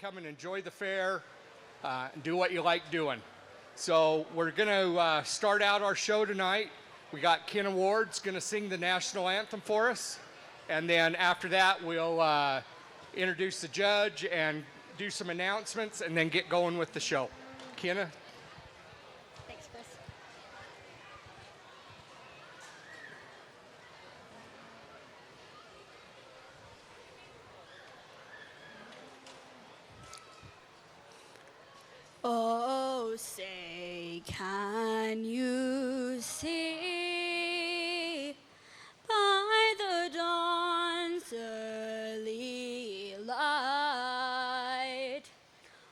come and enjoy the fair and do what you like doing. So we're going to start out our show tonight. We got Ken Ward's going to sing the national anthem for us. And then after that, we'll introduce the judge and do some announcements and then get going with the show. Kenna? Thanks, Chris. Oh, say, can you see by the dawn's early light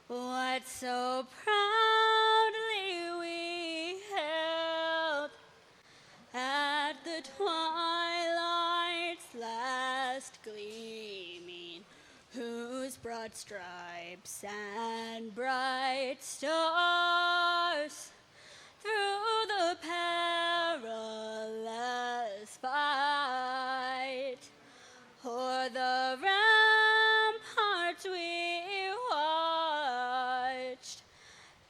what so proudly we held at the twilight's last gleaming, whose broad stripes and bright stars through the perilous fight o'er the ramparts we watched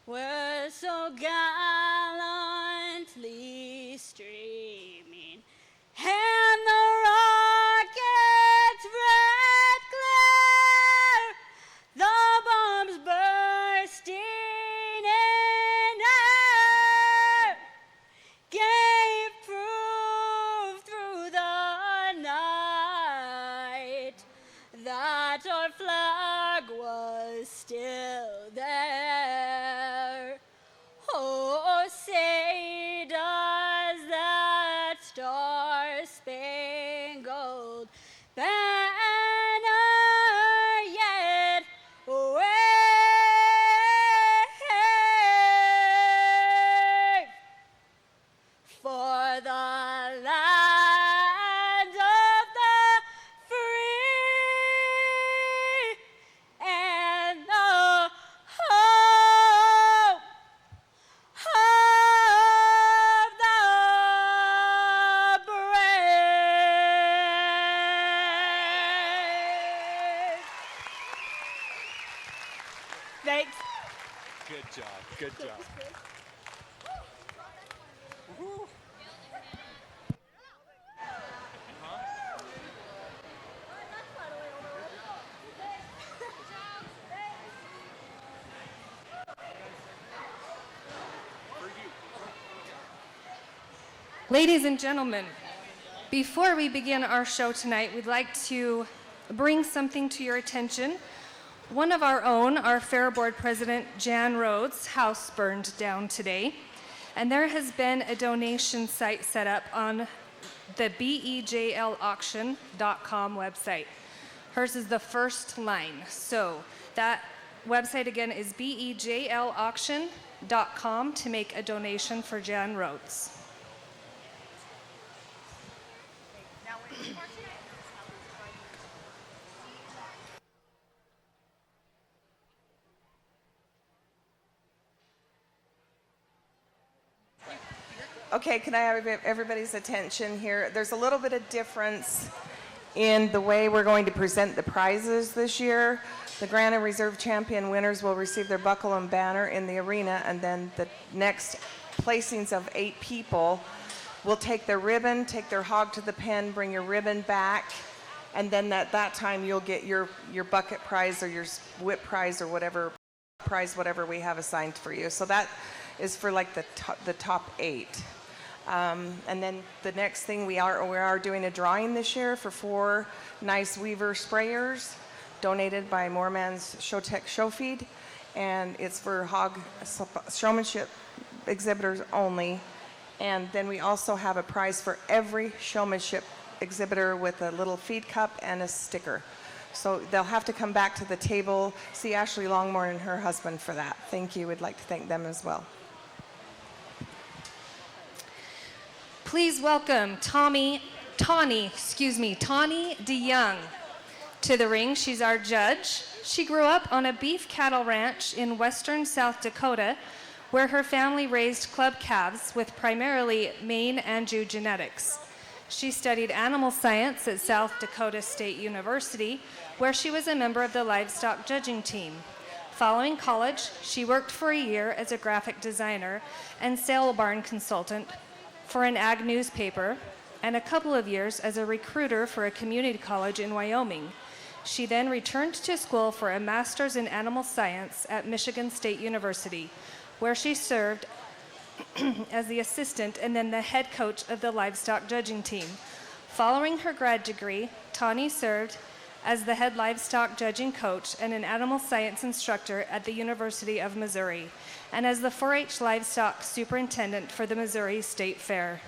were so gallantly streaming, and the rocket's red glare, the bombs bursting in air, gave proof through the night that our flag was still there. Oh, say does that star-spangled banner yet wave for the land of the free and the hope of the brave. Thanks. Good job. Good job. Ladies and gentlemen, before we begin our show tonight, we'd like to bring something to your attention. One of our own, our Fair Board President, Jan Rhodes' house burned down today, and there has been a donation site set up on the bejlauction.com website. Hers is the first line. So that website again is bejlauction.com to make a donation for Jan Rhodes. Okay, can I have everybody's attention here? There's a little bit of difference in the way we're going to present the prizes this year. The Grand and Reserve Champion winners will receive their buckle and banner in the arena, and then the next placings of 8 people will take their ribbon, take their hog to the pen, bring your ribbon back, and then at that time you'll get your bucket prize or your whip prize or whatever prize, whatever we have assigned for you. So that is for like the top 8. And then the next thing, we are doing a drawing this year for 4 nice Weaver sprayers donated by Moorman's Showtech Show Feed, and it's for Hog Showmanship exhibitors only. And then we also have a prize for every showmanship exhibitor with a little feed cup and a sticker. So they'll have to come back to the table, see Ashley Longmore and her husband for that. Thank you. We'd like to thank them as well. Please welcome Tawny DeYoung to the ring. She's our judge. She grew up on a beef cattle ranch in western South Dakota, where her family raised club calves with primarily Maine Anjou genetics. She studied animal science at South Dakota State University, where she was a member of the livestock judging team. Following college, she worked for a year as a graphic designer and sale barn consultant for an ag newspaper, and a couple of years as a recruiter for a community college in Wyoming. She then returned to school for a master's in animal science at Michigan State University, where she served as the assistant and then the head coach of the livestock judging team. Following her grad degree, Tawny served as the head livestock judging coach and an animal science instructor at the University of Missouri, and as the 4-H livestock superintendent for the Missouri State Fair.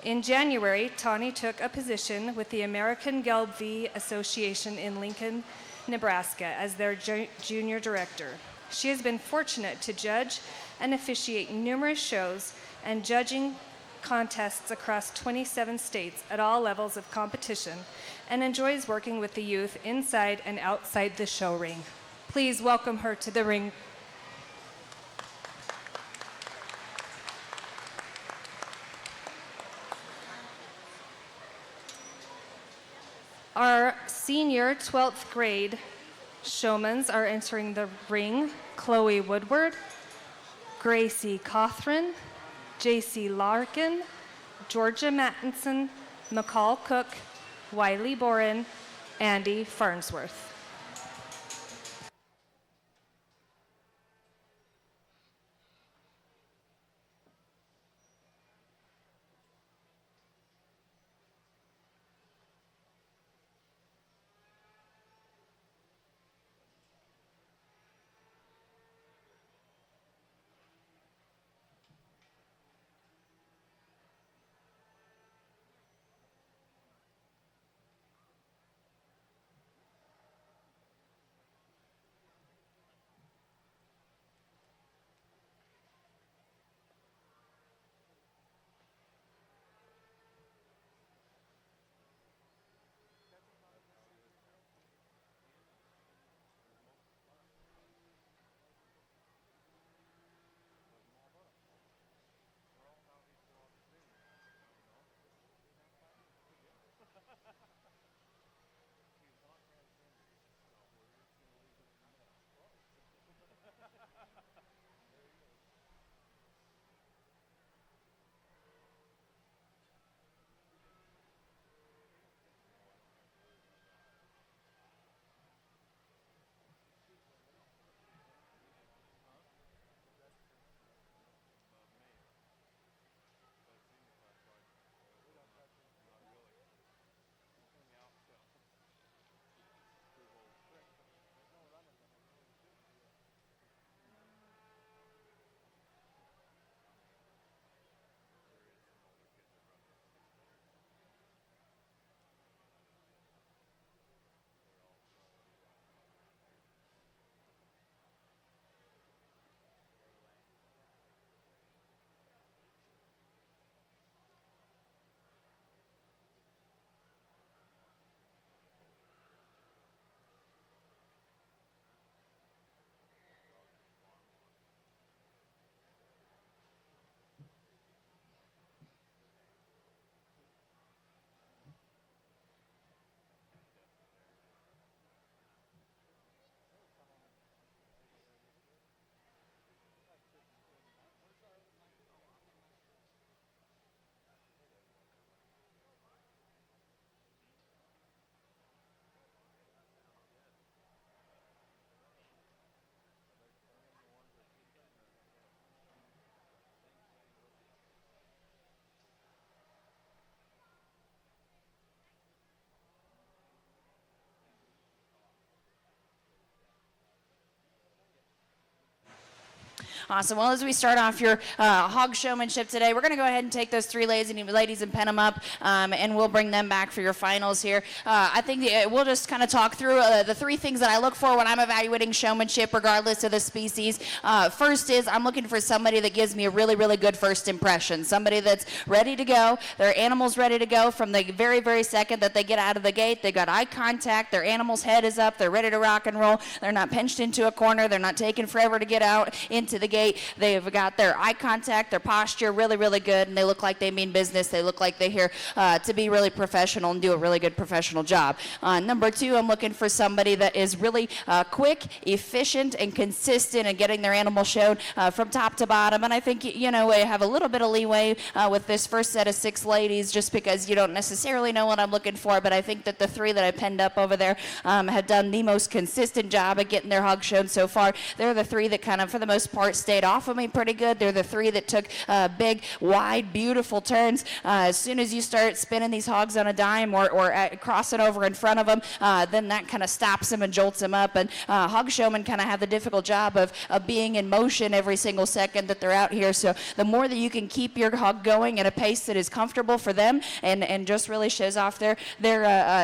In January, Tawny took a position with the American Gelbvieh Association in Lincoln, Nebraska, as their junior director. She has been fortunate to judge and officiate numerous shows and judging contests across 27 states at all levels of competition, and enjoys working with the youth inside and outside the show ring. Please welcome her to the ring. Our senior 12th grade showmans are entering the ring: Chloe Woodward, Gracie Cothran, J.C. Larkin, Georgia Mattinson, McCall Cook, Wiley Boren, Andy Farnsworth. Awesome. Well, as we start off your hog showmanship today, we're going to go ahead and take those three ladies and pen them up, and we'll bring them back for your finals here. I think we'll just kind of talk through the three things that I look for when I'm evaluating showmanship, regardless of the species. First is I'm looking for somebody that gives me a really, really good first impression, somebody that's ready to go, their animal's ready to go from the very, very second that they get out of the gate. They got eye contact, their animal's head is up, they're ready to rock and roll, they're not pinched into a corner, they're not taking forever to get out into the gate. gate. They've got their eye contact, their posture really, really good, and they look like they mean business. They look like they're here to be really professional and do a really good professional job. Number 2, I'm looking for somebody that is really quick, efficient, and consistent in getting their animal shown from top to bottom. And I think, you know, we have a little bit of leeway with this first set of 6 ladies just because you don't necessarily know what I'm looking for, but I think that the 3 that I penned up over there have done the most consistent job at getting their hogs shown so far. They're the 3 that kind of, for the most part, stayed off of me pretty good. They're the 3 that took big, wide, beautiful turns. As soon as you start spinning these hogs on a dime or crossing over in front of them, then that kind of stops them and jolts them up. And hog showmen kind of have the difficult job of being in motion every single second that they're out here. So the more that you can keep your hog going at a pace that is comfortable for them and just really shows off their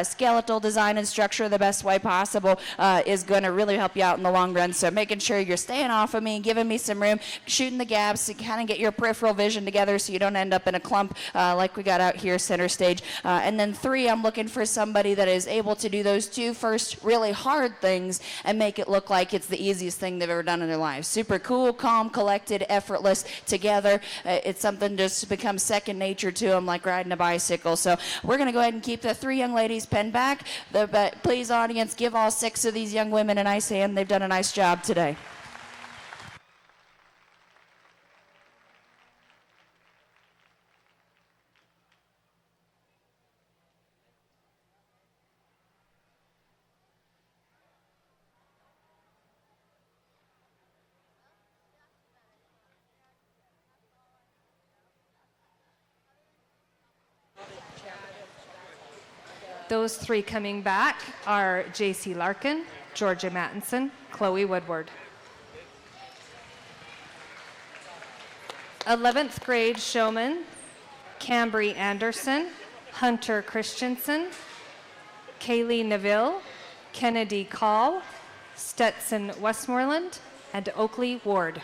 skeletal design and structure the best way possible is going to really help you out in the long run. So making sure you're staying off of me, giving me some room, shooting the gaps to kind of get your peripheral vision together so you don't end up in a clump like we got out here center stage. And then 3, I'm looking for somebody that is able to do those 2 first really hard things and make it look like it's the easiest thing they've ever done in their lives. Super cool, calm, collected, effortless together. It's something just to become second nature to them, like riding a bicycle. So we're going to go ahead and keep the 3 young ladies penned back. But please, audience, give all 6 of these young women a nice hand. They've done a nice job today. Those 3 coming back are J.C. Larkin, Georgia Mattinson, Chloe Woodward. 11th grade showman, Cambry Anderson, Hunter Christensen, Kaylee Neville, Kennedy Call, Stetson Westmoreland, and Oakley Ward.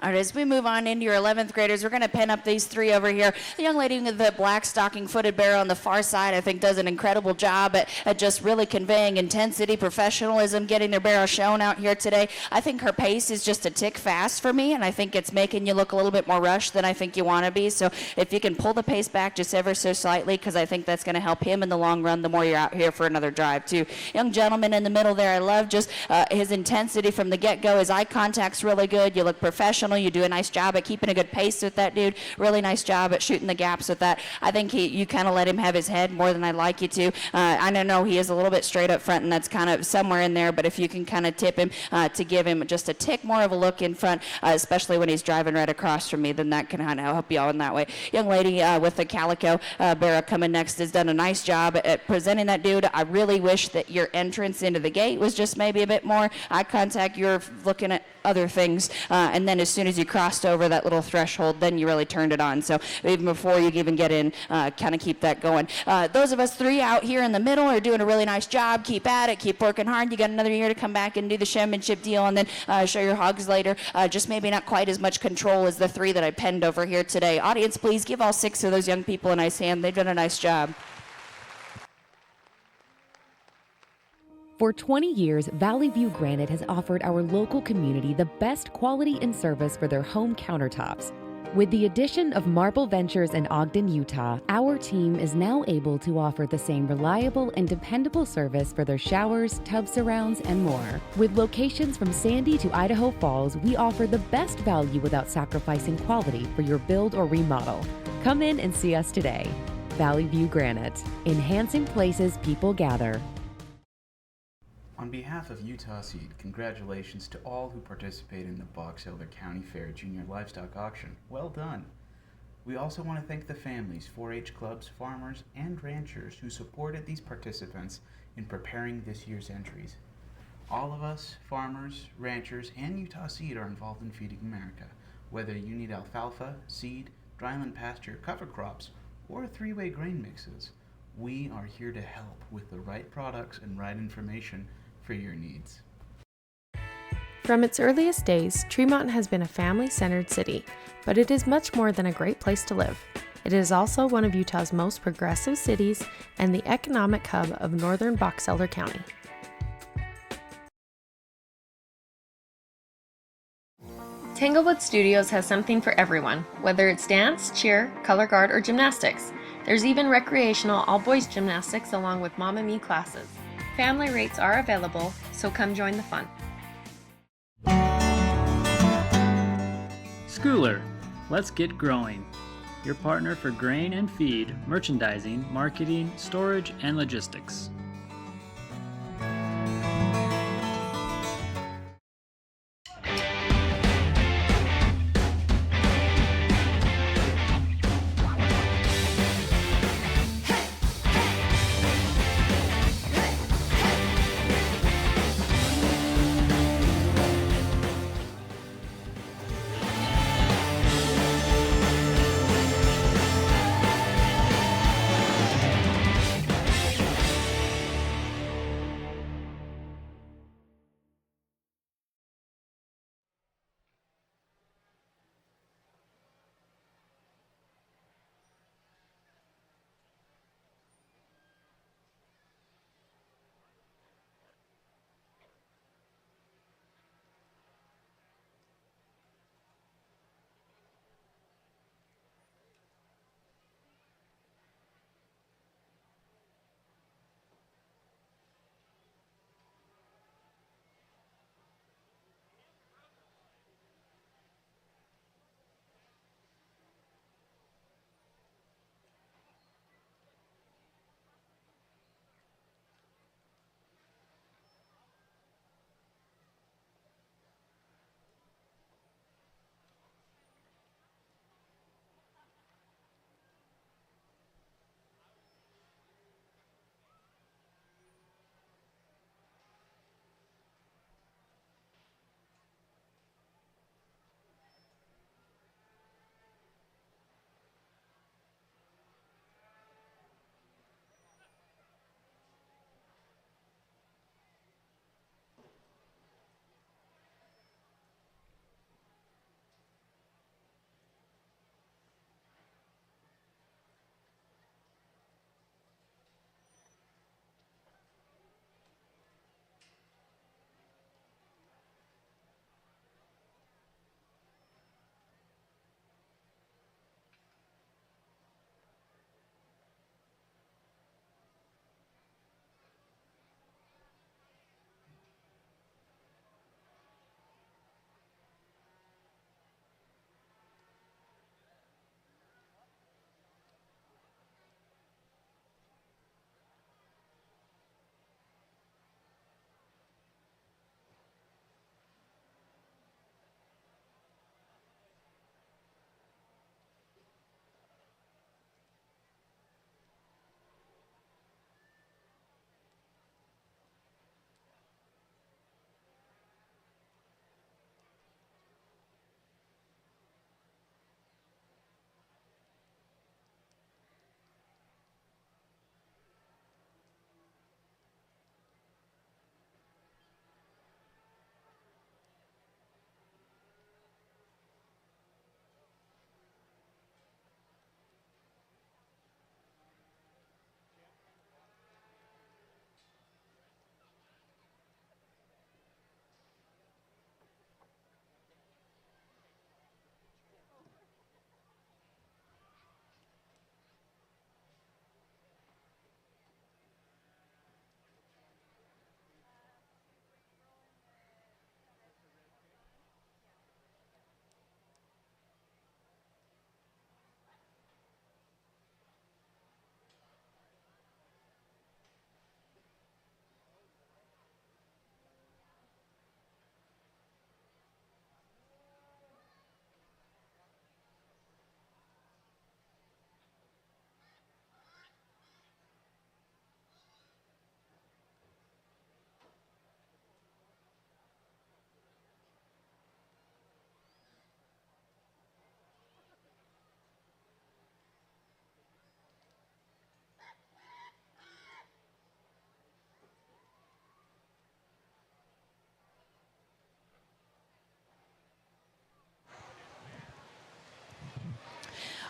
All right, as we move on into your 11th graders, we're going to pin up these three over here. The young lady with the black stocking footed barrel on the far side, I think, does an incredible job at just really conveying intensity, professionalism, getting their barrel shown out here today. I think her pace is just a tick fast for me, and I think it's making you look a little bit more rushed than I think you want to be. So if you can pull the pace back just ever so slightly, because I think that's going to help him in the long run the more you're out here for another drive, too. Young gentleman in the middle there, I love just his intensity from the get-go. His eye contact's really good. You look professional. You do a nice job at keeping a good pace with that dude. Really nice job at shooting the gaps with that. I think you kind of let him have his head more than I'd like you to. I know he is a little bit straight up front, and that's kind of somewhere in there, but if you can kind of tip him to give him just a tick more of a look in front, especially when he's driving right across from me, then that can kind of help you all in that way. Young lady with the calico barrel coming next has done a nice job at presenting that dude. I really wish that your entrance into the gate was just maybe a bit more eye contact. You're looking at other things, and then as soon as you crossed over that little threshold, then you really turned it on. So even before you even get in, kind of keep that going. Those of us three out here in the middle are doing a really nice job. Keep at it. Keep working hard. You got another year to come back and do the showmanship deal, and then show your hogs later. Just maybe not quite as much control as the three that I penned over here today. Audience, please give all 6 of those young people a nice hand. They've done a nice job. For 20 years, Valley View Granite has offered our local community the best quality and service for their home countertops. With the addition of Marble Ventures in Ogden, Utah, our team is now able to offer the same reliable and dependable service for their showers, tub surrounds, and more. With locations from Sandy to Idaho Falls, we offer the best value without sacrificing quality for your build or remodel. Come in and see us today. Valley View Granite, enhancing places people gather. On behalf of Utah Seed, congratulations to all who participated in the Box Elder County Fair Junior Livestock Auction. Well done! We also want to thank the families, 4-H clubs, farmers, and ranchers who supported these participants in preparing this year's entries. All of us, farmers, ranchers, and Utah Seed are involved in Feeding America. Whether you need alfalfa, seed, dryland pasture, cover crops, or 3-way grain mixes, we are here to help with the right products and right information for your needs. From its earliest days, Tremont has been a family-centered city, but it is much more than a great place to live. It is also one of Utah's most progressive cities and the economic hub of northern Box Elder County. Tanglewood Studios has something for everyone, whether it's dance, cheer, color guard, or gymnastics. There's even recreational all-boys gymnastics along with Mamma Mia classes. Family rates are available, so come join the fun. Schooler, let's get growing. Your partner for grain and feed, merchandising, marketing, storage, and logistics.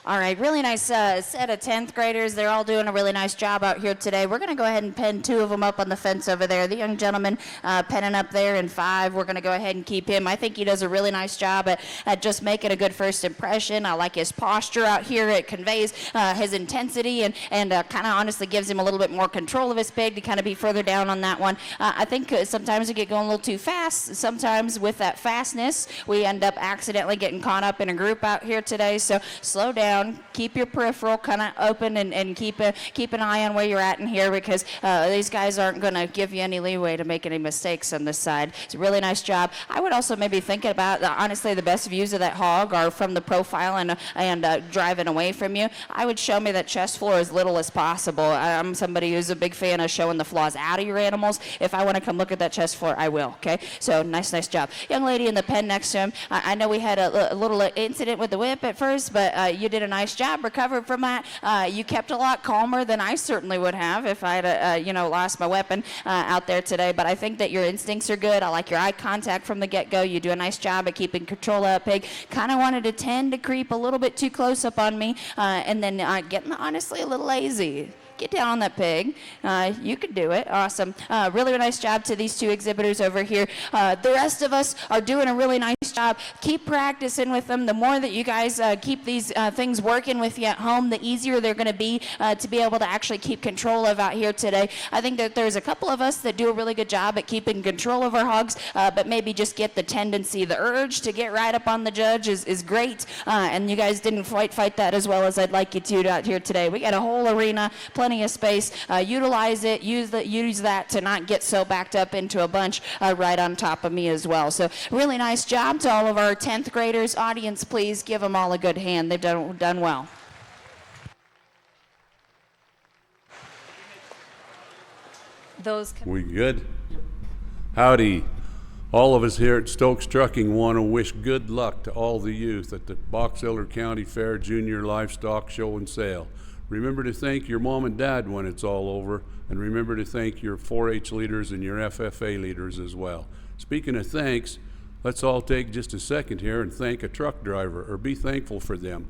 All right, really nice set of 10th graders. They're all doing a really nice job out here today. We're going to go ahead and pin 2 of them up on the fence over there. The young gentleman penning up there in 5. We're going to go ahead and keep him. I think he does a really nice job at just making a good first impression. I like his posture out here. It conveys his intensity and kind of honestly gives him a little bit more control of his pig to kind of be further down on that one. I think sometimes we get going a little too fast. Sometimes with that fastness, we end up accidentally getting caught up in a group out here today. So slow down. Keep your peripheral kind of open and keep an eye on where you're at in here, because these guys aren't going to give you any leeway to make any mistakes on this side. It's a really nice job. I would also maybe think about, honestly, the best views of that hog are from the profile and driving away from you. I would show me that chest floor as little as possible. I'm somebody who's a big fan of showing the flaws out of your animals. If I want to come look at that chest floor, I will, okay? So nice job. Young lady in the pen next to him, I know we had a little incident with the whip at first, but you did a nice job, recovered from that. You kept a lot calmer than I certainly would have if I had, lost my weapon out there today. But I think that your instincts are good. I like your eye contact from the get-go. You do a nice job at keeping control of that pig. Kind of wanted to tend to creep a little bit too close up on me, and then getting honestly a little lazy. Get down on that pig. You can do it. Awesome. Really nice job to these 2 exhibitors over here. The rest of us are doing a really nice job. Keep practicing with them. The more that you guys keep these things working with you at home, the easier they're going to be able to actually keep control of out here today. I think that there's a couple of us that do a really good job at keeping control of our hogs, but maybe just get the tendency, the urge to get right up on the judge is great. And you guys didn't fight that as well as I'd like you to out here today. We got a whole arena, plenty of space. Utilize it. Use that to not get so backed up into a bunch right on top of me as well. So really nice job to all of our 10th graders. Audience, please give them all a good hand. They've done well. We good? Howdy. All of us here at Stokes Trucking want to wish good luck to all the youth at the Box Elder County Fair Junior Livestock Show and Sale. Remember to thank your mom and dad when it's all over, and remember to thank your 4-H leaders and your FFA leaders as well. Speaking of thanks, let's all take just a second here and thank a truck driver, or be thankful for them.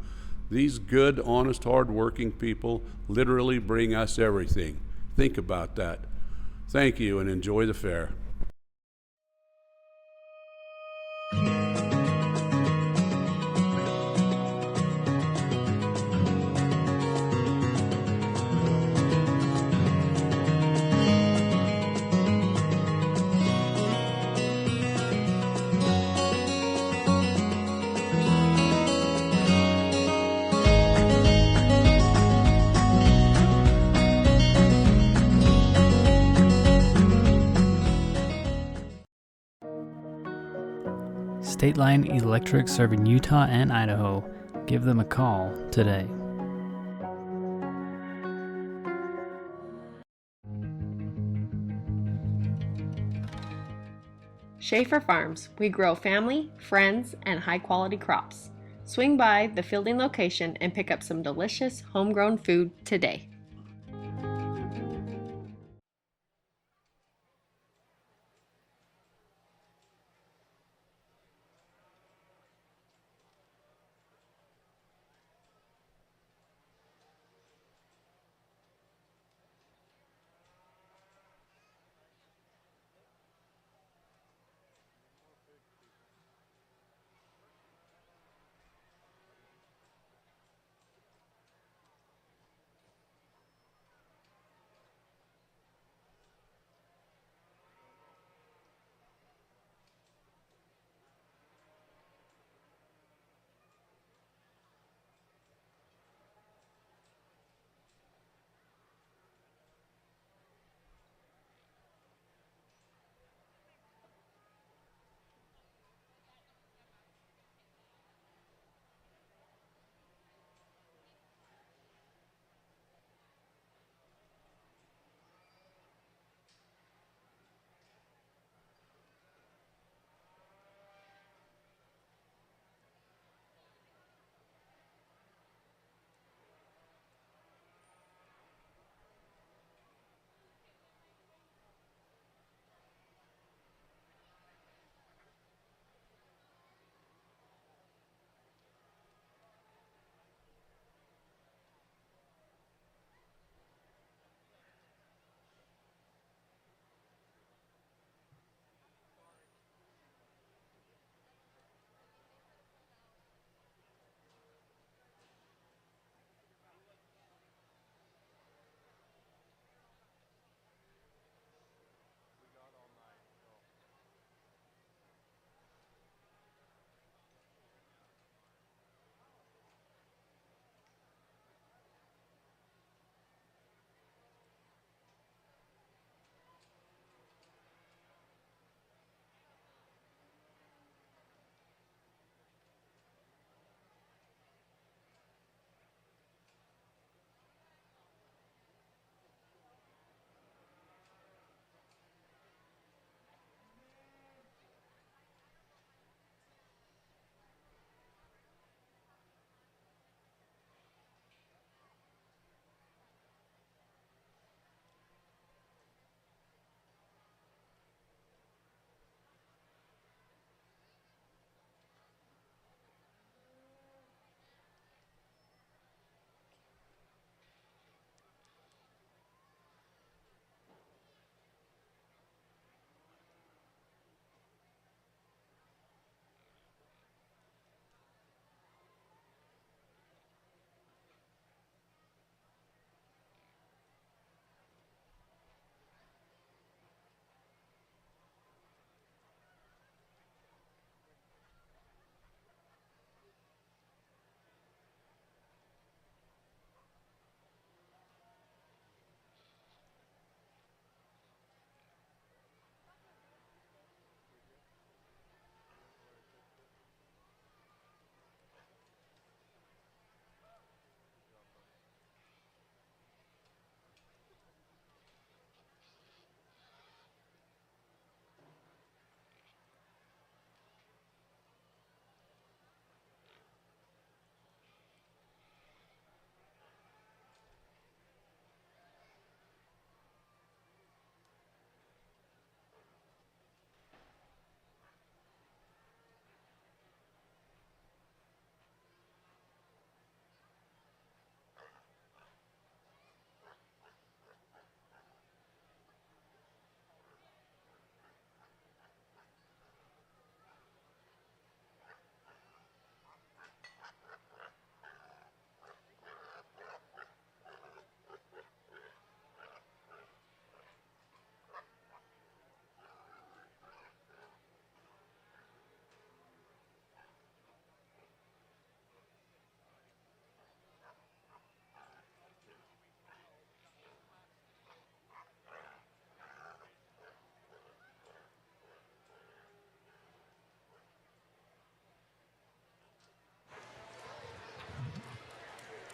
These good, honest, hard-working people literally bring us everything. Think about that. Thank you, and enjoy the fair. State Line Electric serving Utah and Idaho. Give them a call today. Schaefer Farms. We grow family, friends, and high-quality crops. Swing by the fielding location and pick up some delicious homegrown food today.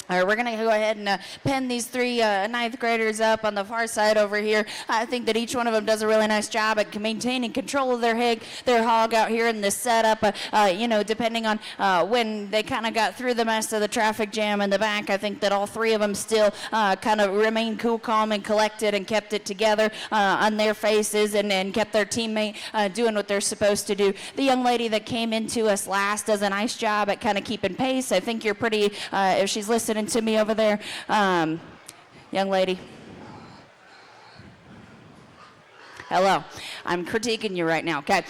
All right, we're going to go ahead and pin these three ninth graders up on the far side over here. I think that each one of them does a really nice job at maintaining control of their hog out here in this setup. Depending on when they kind of got through the mess of the traffic jam in the back, I think that all three of them still kind of remained cool, calm, and collected and kept it together on their faces and kept their teammate doing what they're supposed to do. The young lady that came into us last does a nice job at kind of keeping pace. I think you're pretty, if she's listening to me over there, young lady. Hello. I'm critiquing you right now, okay?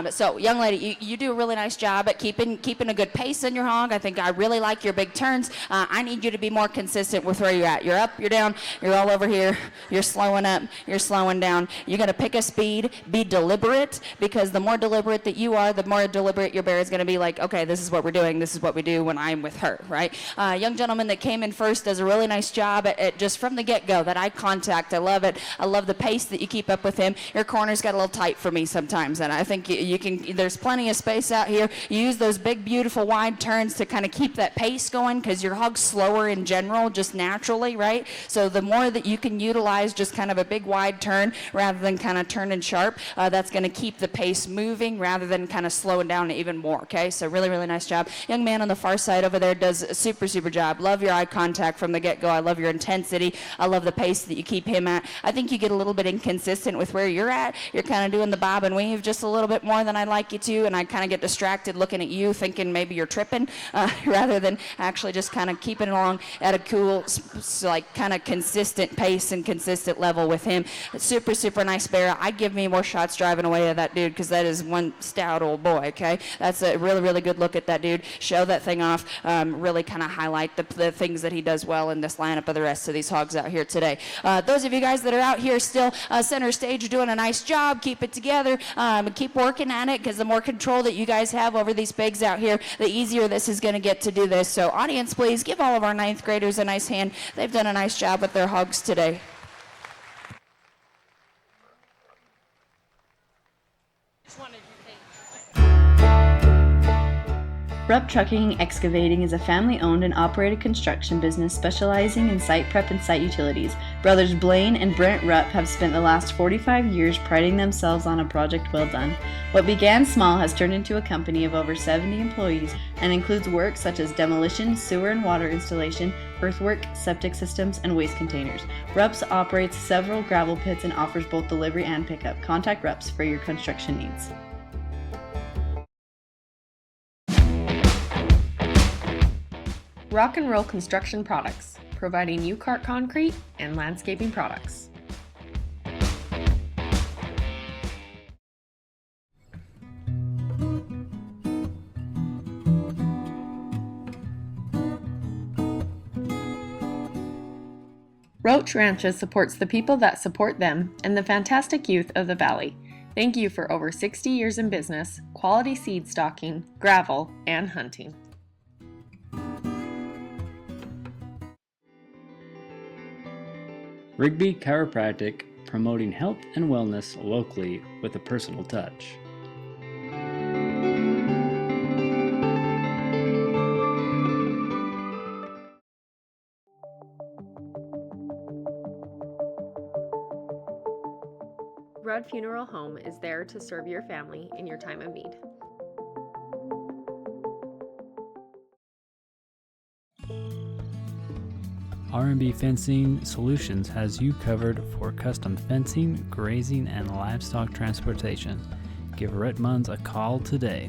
So, young lady, you do a really nice job at keeping a good pace in your hog. I think I really like your big turns. I need you to be more consistent with where you're at. You're up, you're down, you're all over here. You're slowing up, you're slowing down. You're going to pick a speed. Be deliberate, because the more deliberate that you are, the more deliberate your bear is going to be like, okay, this is what we're doing. This is what we do when I'm with her, right? Young gentleman that came in first does a really nice job at just from the get-go, that eye contact. I love it. I love the pace that you keep up with him. Your corners got a little tight for me sometimes, and I think you can, there's plenty of space out here. You use those big, beautiful, wide turns to kind of keep that pace going, because your hog's slower in general, just naturally, right? So the more that you can utilize just kind of a big, wide turn rather than kind of turning sharp, that's going to keep the pace moving rather than kind of slowing down even more, okay? So really, really nice job. Young man on the far side over there does a super, super job. Love your eye contact from the get-go. I love your intensity. I love the pace that you keep him at. I think you get a little bit inconsistent with where you're at. You're kind of doing the bob and weave just a little bit more than I'd like you to, and I kind of get distracted looking at you thinking maybe you're tripping rather than actually just kind of keeping along at a cool, like kind of consistent pace and consistent level with him. Super, super nice bear. I'd give me more shots driving away at that dude, because that is one stout old boy, okay? That's a really, really good look at that dude. Show that thing off. Really kind of highlight the things that he does well in this lineup of the rest of these hogs out here today. Those of you guys that are out here still center stage doing a nice job, keep it together, keep working at it, because the more control that you guys have over these pigs out here, the easier this is going to get to do this. So audience, please give all of our ninth graders a nice hand. They've done a nice job with their hogs today. Rupp Trucking Excavating is a family-owned and operated construction business specializing in site prep and site utilities. Brothers Blaine and Brent Rupp have spent the last 45 years priding themselves on a project well done. What began small has turned into a company of over 70 employees and includes work such as demolition, sewer and water installation, earthwork, septic systems, and waste containers. Rupp's operates several gravel pits and offers both delivery and pickup. Contact Rupp's for your construction needs. Rock and Roll Construction Products, providing U-Cart concrete and landscaping products. Roach Ranches supports the people that support them and the fantastic youth of the Valley. Thank you for over 60 years in business, quality seed stocking, gravel, and hunting. Rigby Chiropractic, promoting health and wellness locally with a personal touch. Rudd Funeral Home is there to serve your family in your time of need. R&B Fencing Solutions has you covered for custom fencing, grazing, and livestock transportation. Give Rhett Munns a call today.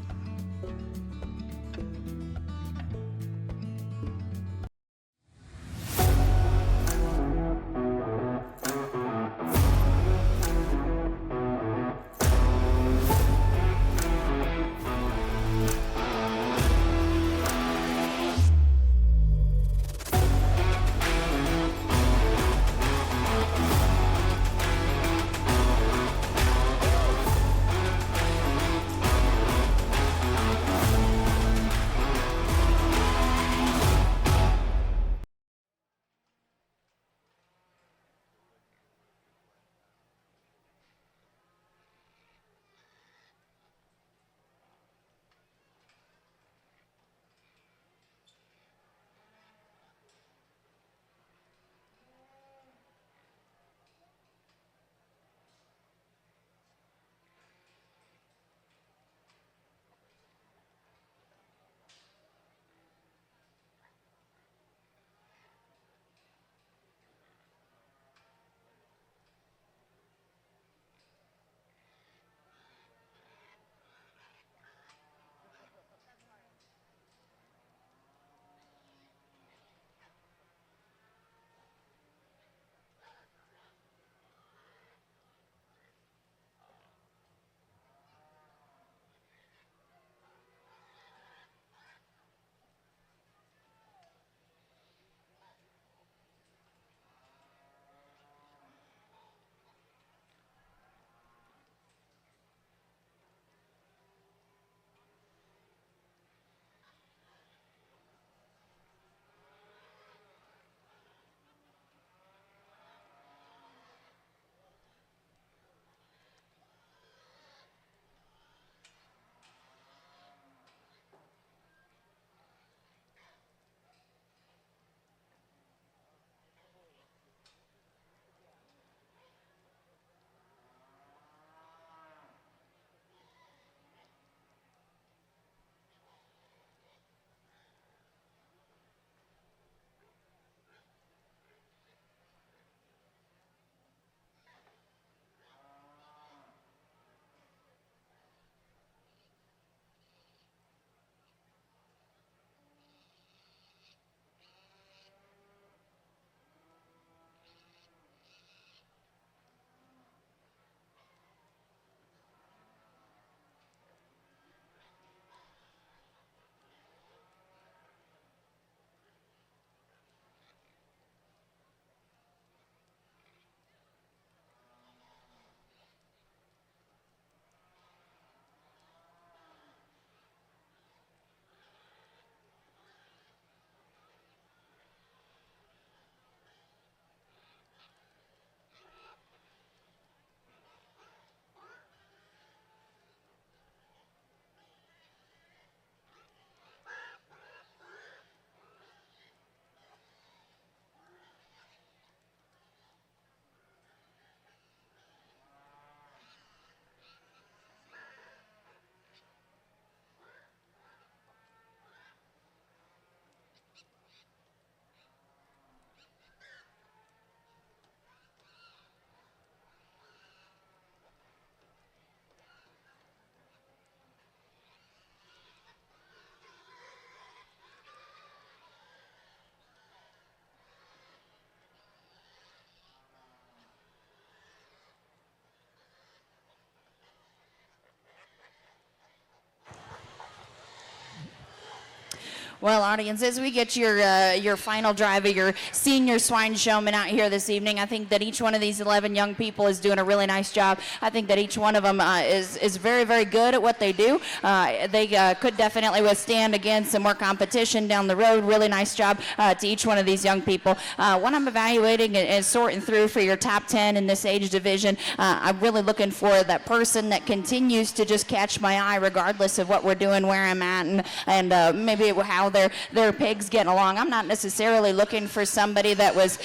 Well, audience, as we get your final drive of your senior swine showman out here this evening, I think that each one of these 11 young people is doing a really nice job. I think that each one of them is very, very good at what they do. They could definitely withstand, again, some more competition down the road. Really nice job to each one of these young people. When I'm evaluating and sorting through for your top 10 in this age division, I'm really looking for that person that continues to just catch my eye regardless of what we're doing, where I'm at, and maybe how their pig's getting along. I'm not necessarily looking for somebody that was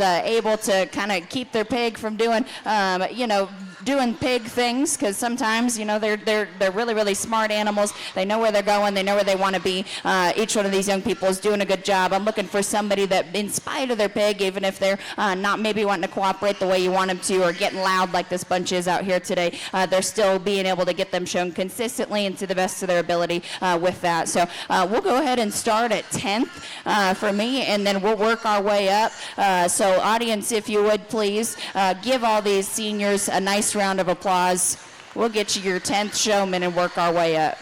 able to kind of keep their pig from doing doing pig things, because sometimes they're really, really smart animals. They know where they're going, they know where they want to be. Each one of these young people is doing a good job. I'm looking for somebody that, in spite of their pig, even if they're not maybe wanting to cooperate the way you want them to, or getting loud like this bunch is out here today, they're still being able to get them shown consistently and to the best of their ability with that. So we'll go ahead and start at 10th for me, and then we'll work our way up. So audience, if you would please give all these seniors a nice round of applause. We'll get you your 10th showman and work our way up.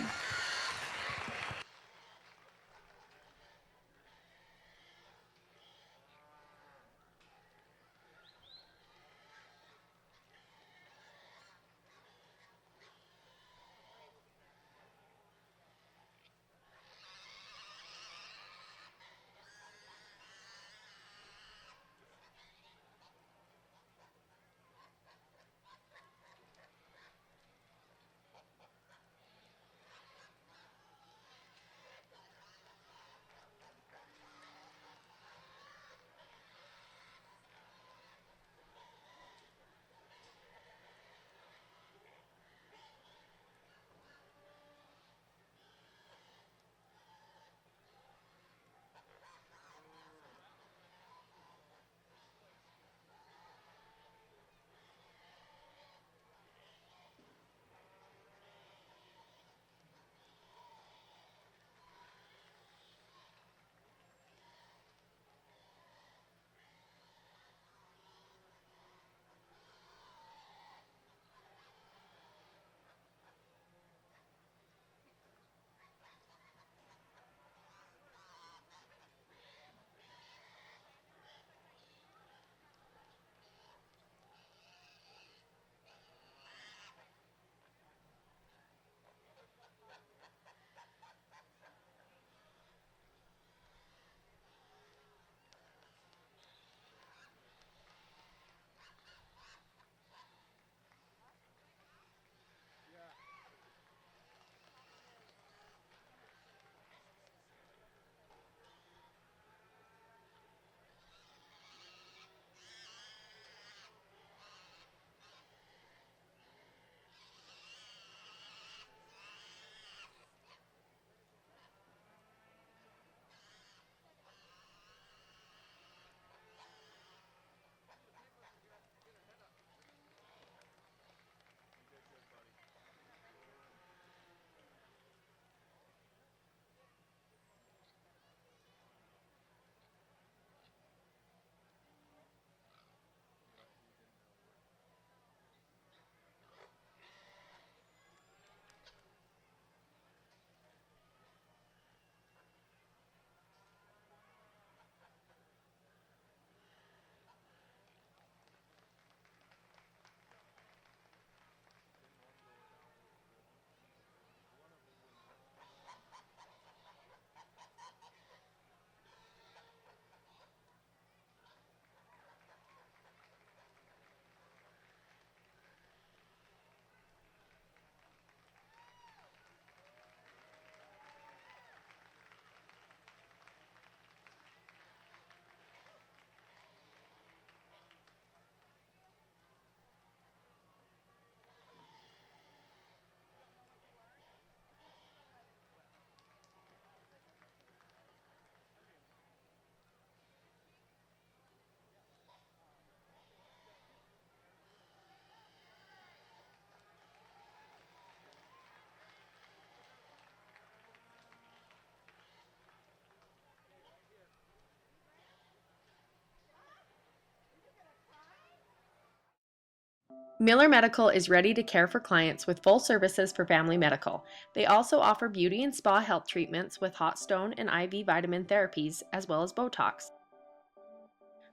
Miller Medical is ready to care for clients with full services for family medical. They also offer beauty and spa health treatments with hot stone and IV vitamin therapies, as well as Botox.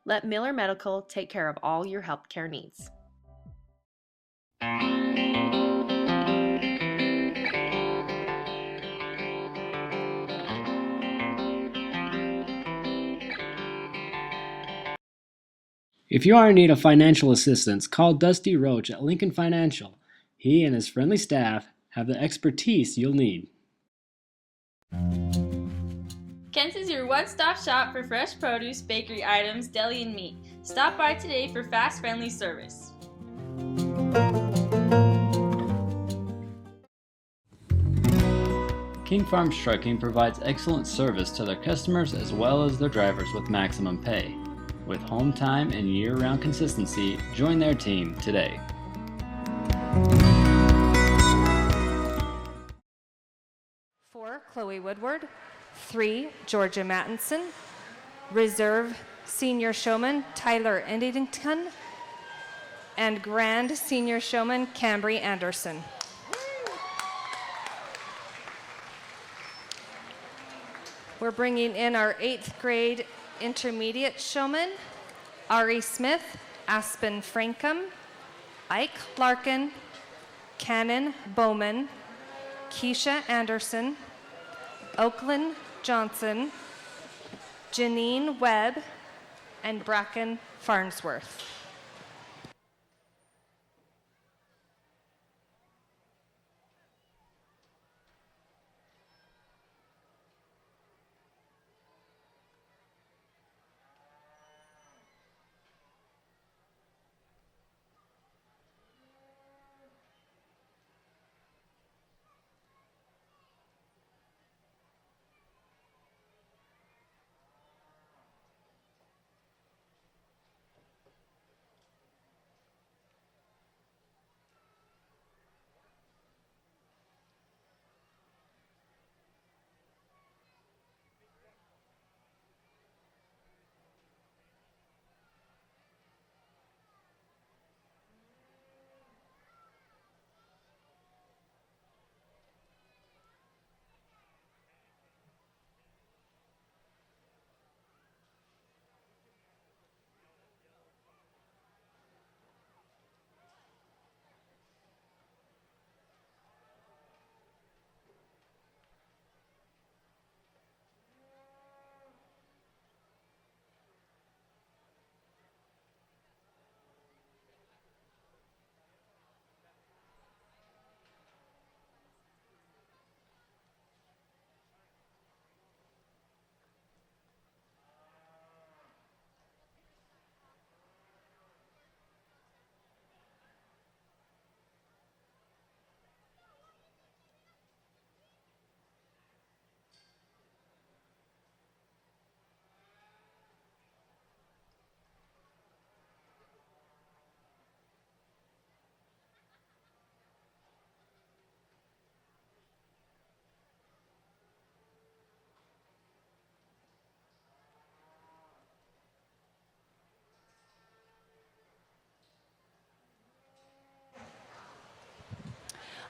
Let Miller Medical take care of all your healthcare needs. If you are in need of financial assistance, call Dusty Roach at Lincoln Financial. He and his friendly staff have the expertise you'll need. Kent's is your one-stop shop for fresh produce, bakery items, deli, and meat. Stop by today for fast, friendly service. King Farms Trucking provides excellent service to their customers as well as their drivers with maximum pay. With home time and year-round consistency, join their team today. Four, Chloe Woodward. 3, Georgia Mattinson. Reserve Senior Showman Tyler Endington. And Grand Senior Showman Cambry Anderson. We're bringing in our 8th grade intermediate showman, Ari Smith, Aspen Frankham, Ike Larkin, Cannon Bowman, Keisha Anderson, Oakland Johnson, Janine Webb, and Bracken Farnsworth.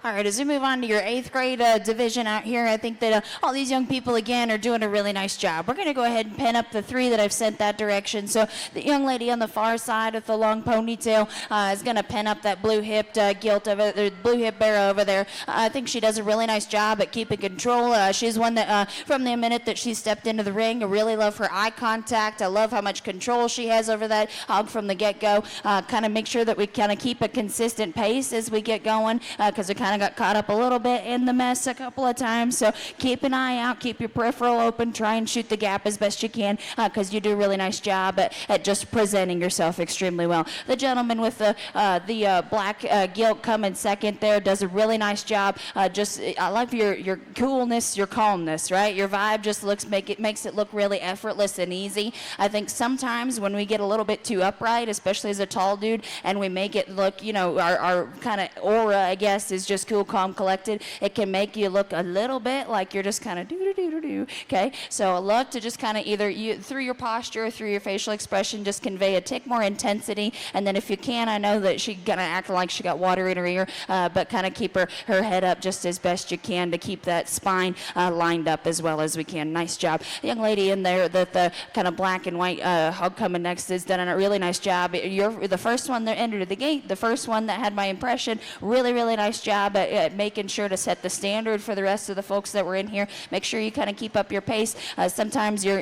All right, as we move on to your 8th grade division out here, I think that all these young people, again, are doing a really nice job. We're going to go ahead and pin up the 3 that I've sent that direction. So the young lady on the far side with the long ponytail is going to pin up that blue-hipped blue-hip bear over there. I think she does a really nice job at keeping control. She's one that, from the minute that she stepped into the ring, I really love her eye contact. I love how much control she has over that hog from the get-go. Kind of make sure that we kind of keep a consistent pace as we get going, because we kind of got caught up a little bit in the mess a couple of times. So keep an eye out, keep your peripheral open, try and shoot the gap as best you can, because you do a really nice job at just presenting yourself extremely well. The gentleman with the black gilt coming second there does a really nice job. I love your coolness, your calmness, right? Your vibe just makes it look really effortless and easy. I think sometimes when we get a little bit too upright, especially as a tall dude, and we make it look, our kind of aura, I guess, is just cool, calm, collected, it can make you look a little bit like you're just kind of do. Okay, so I love to just kind of either through your posture or through your facial expression, just convey a tick more intensity. And then if you can, I know that she's gonna act like she got water in her ear, but kind of keep her head up just as best you can to keep that spine lined up as well as we can. Nice job. The young lady in there, the kind of black and white hog coming next, has done a really nice job. You're the first one that entered the gate, the first one that had my impression. Really, really nice job at making sure to set the standard for the rest of the folks that were in here. Make sure you kind of keep up your pace. Sometimes your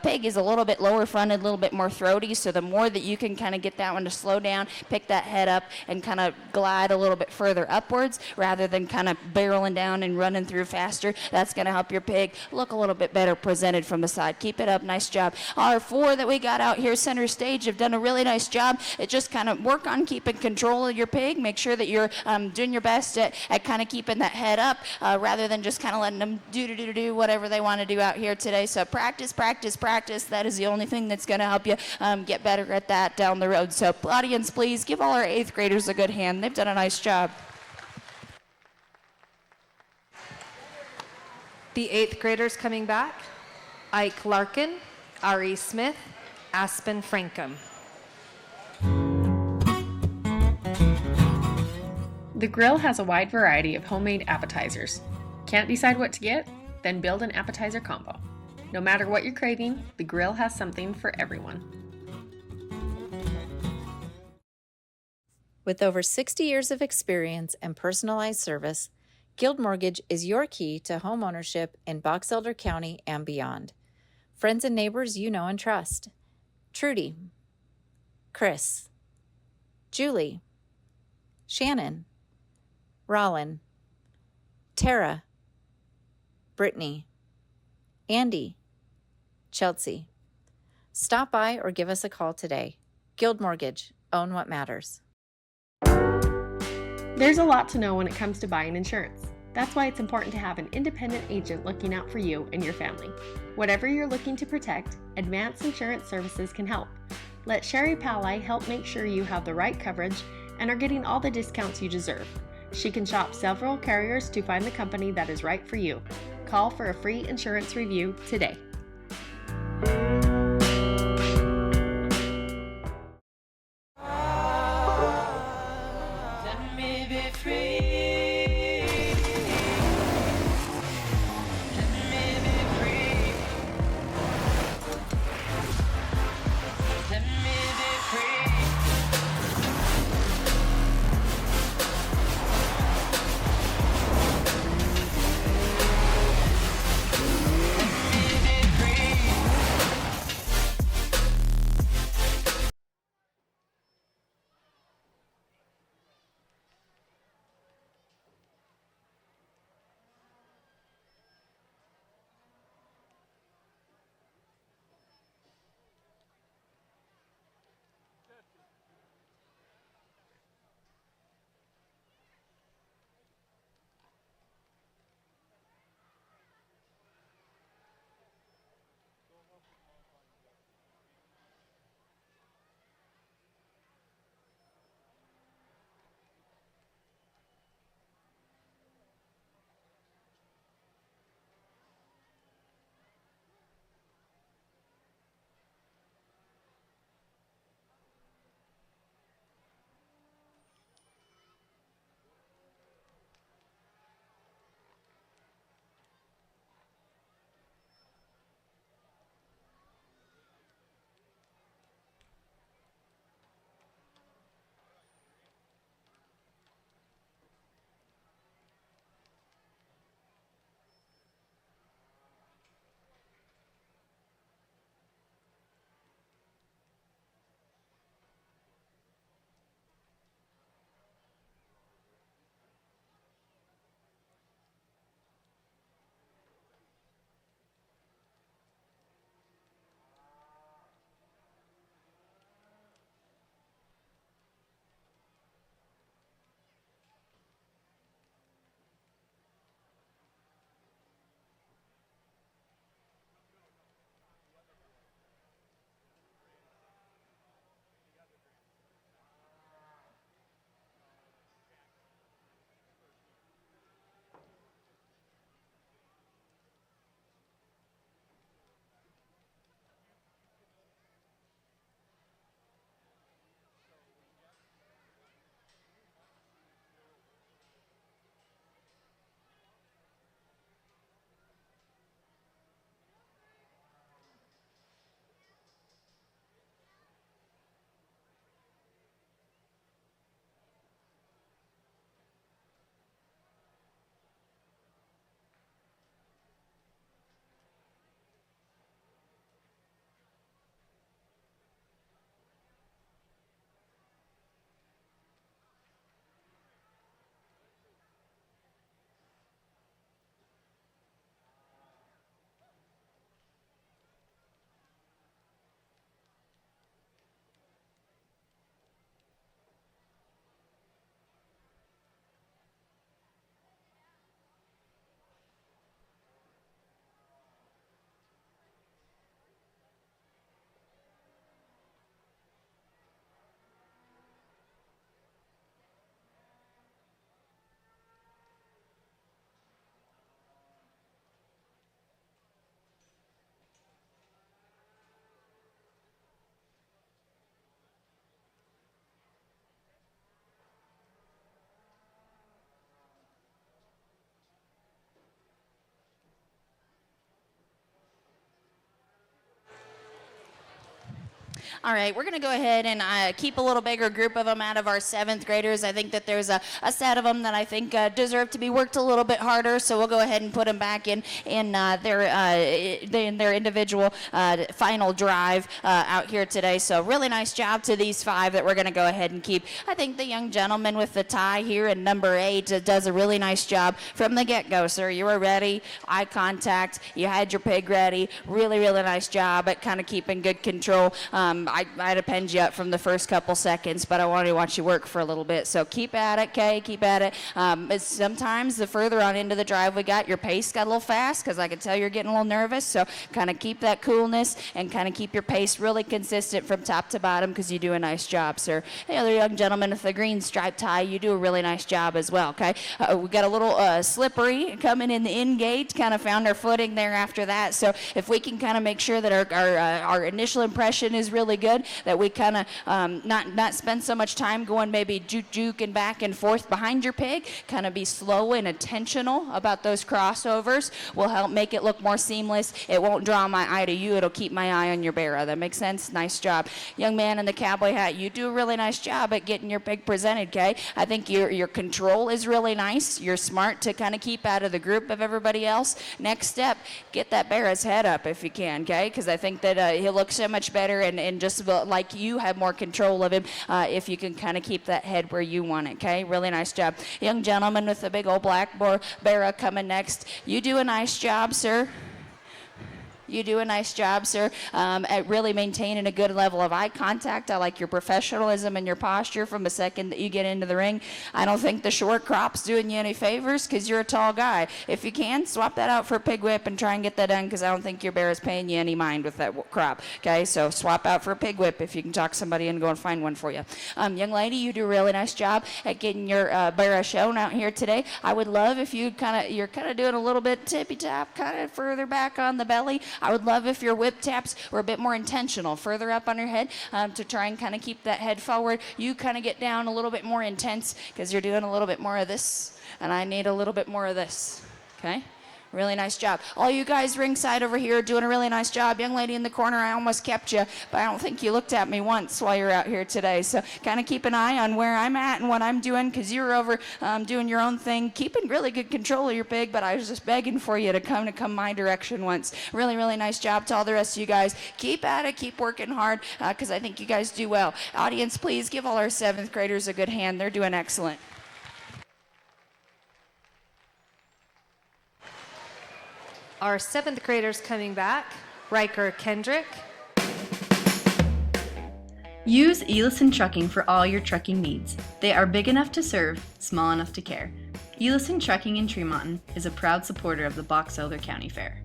pig is a little bit lower fronted, a little bit more throaty, so the more that you can kind of get that one to slow down, pick that head up, and kind of glide a little bit further upwards rather than kind of barreling down and running through faster, that's going to help your pig look a little bit better presented from the side. Keep it up. Nice job. Our 4 that we got out here center stage have done a really nice job. It just kind of work on keeping control of your pig. Make sure that you're doing your best at kind of keeping that head up rather than just kind of letting them do whatever they want to do out here today. So practice. That is the only thing that's going to help you get better at that down the road. So audience, please give all our 8th graders a good hand. They've done a nice job. The 8th graders coming back: Ike Larkin, Ari Smith, Aspen Frankum. The grill has a wide variety of homemade appetizers. Can't decide what to get? Then build an appetizer combo. No matter what you're craving, the grill has something for everyone. With over 60 years of experience and personalized service, Guild Mortgage is your key to home ownership in Box Elder County and beyond. Friends and neighbors you know and trust: Trudy, Chris, Julie, Shannon, Rollin, Tara, Brittany, Andy, Chelsea. Stop by or give us a call today. Guild Mortgage. Own what matters. There's a lot to know when it comes to buying insurance. That's why it's important to have an independent agent looking out for you and your family. Whatever you're looking to protect, Advanced Insurance Services can help. Let Sherry Pally help make sure you have the right coverage and are getting all the discounts you deserve. She can shop several carriers to find the company that is right for you. Call for a free insurance review today. All right, we're going to go ahead and keep a little bigger group of them out of our 7th graders. I think that there's a set of them that I think deserve to be worked a little bit harder, so we'll go ahead and put them back in their individual final drive out here today. So really nice job to these 5 that we're going to go ahead and keep. I think the young gentleman with the tie here in number 8 does a really nice job from the get-go, sir. You were ready, eye contact, you had your pig ready. Really, really nice job at kind of keeping good control. I'd have penned you up from the first couple seconds, but I wanted to watch you work for a little bit. So keep at it, Kay, keep at it. Sometimes the further on into the drive we got, your pace got a little fast because I could tell you're getting a little nervous. So kind of keep that coolness and kind of keep your pace really consistent from top to bottom because you do a nice job, sir. The other young gentleman with the green striped tie, you do a really nice job as well, okay? We got a little slippery coming in the in gate, kind of found our footing there after that. So if we can kind of make sure that our initial impression is really good, that we kind of not spend so much time going maybe juke and back and forth behind your pig, kind of be slow and intentional about those crossovers will help make it look more seamless. It won't draw my eye to you, it'll keep my eye on your barrow. That makes sense? Nice job. Young man in the cowboy hat, you do a really nice job at getting your pig presented, okay? I think your control is really nice. You're smart to kind of keep out of the group of everybody else. Next step, get that barrow's head up if you can, okay? Because I think that he'll look so much better and just like you have more control of him if you can kind of keep that head where you want it, okay? Really nice job. Young gentleman with the big old black barrow coming next. You do a nice job, sir. You do a nice job, sir, at really maintaining a good level of eye contact. I like your professionalism and your posture from the second that you get into the ring. I don't think the short crop's doing you any favors because you're a tall guy. If you can, swap that out for a pig whip and try and get that done because I don't think your bear is paying you any mind with that crop. Okay, so swap out for a pig whip if you can talk somebody and go and find one for you. Young lady, you do a really nice job at getting your barrow shown out here today. I would love if you're kind of doing a little bit tippy tap, kind of further back on the belly. I would love if your whip taps were a bit more intentional, further up on your head to try and kind of keep that head forward. You kind of get down a little bit more intense because you're doing a little bit more of this, and I need a little bit more of this, okay? Really nice job. All you guys ringside over here are doing a really nice job. Young lady in the corner, I almost kept you, but I don't think you looked at me once while you're out here today. So kind of keep an eye on where I'm at and what I'm doing because you're over doing your own thing, keeping really good control of your pig, but I was just begging for you to come my direction once. Really, really nice job to all the rest of you guys. Keep at it. Keep working hard because I think you guys do well. Audience, please give all our 7th graders a good hand. They're doing excellent. Our 7th graders coming back, Riker Kendrick. Use Elison Trucking for all your trucking needs. They are big enough to serve, small enough to care. Elison Trucking in Tremonton is a proud supporter of the Box Elder County Fair.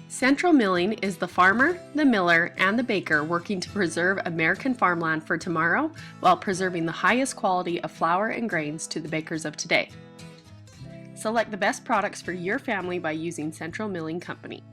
Central Milling is the farmer, the miller, and the baker working to preserve American farmland for tomorrow while preserving the highest quality of flour and grains to the bakers of today. Select the best products for your family by using Central Milling Company.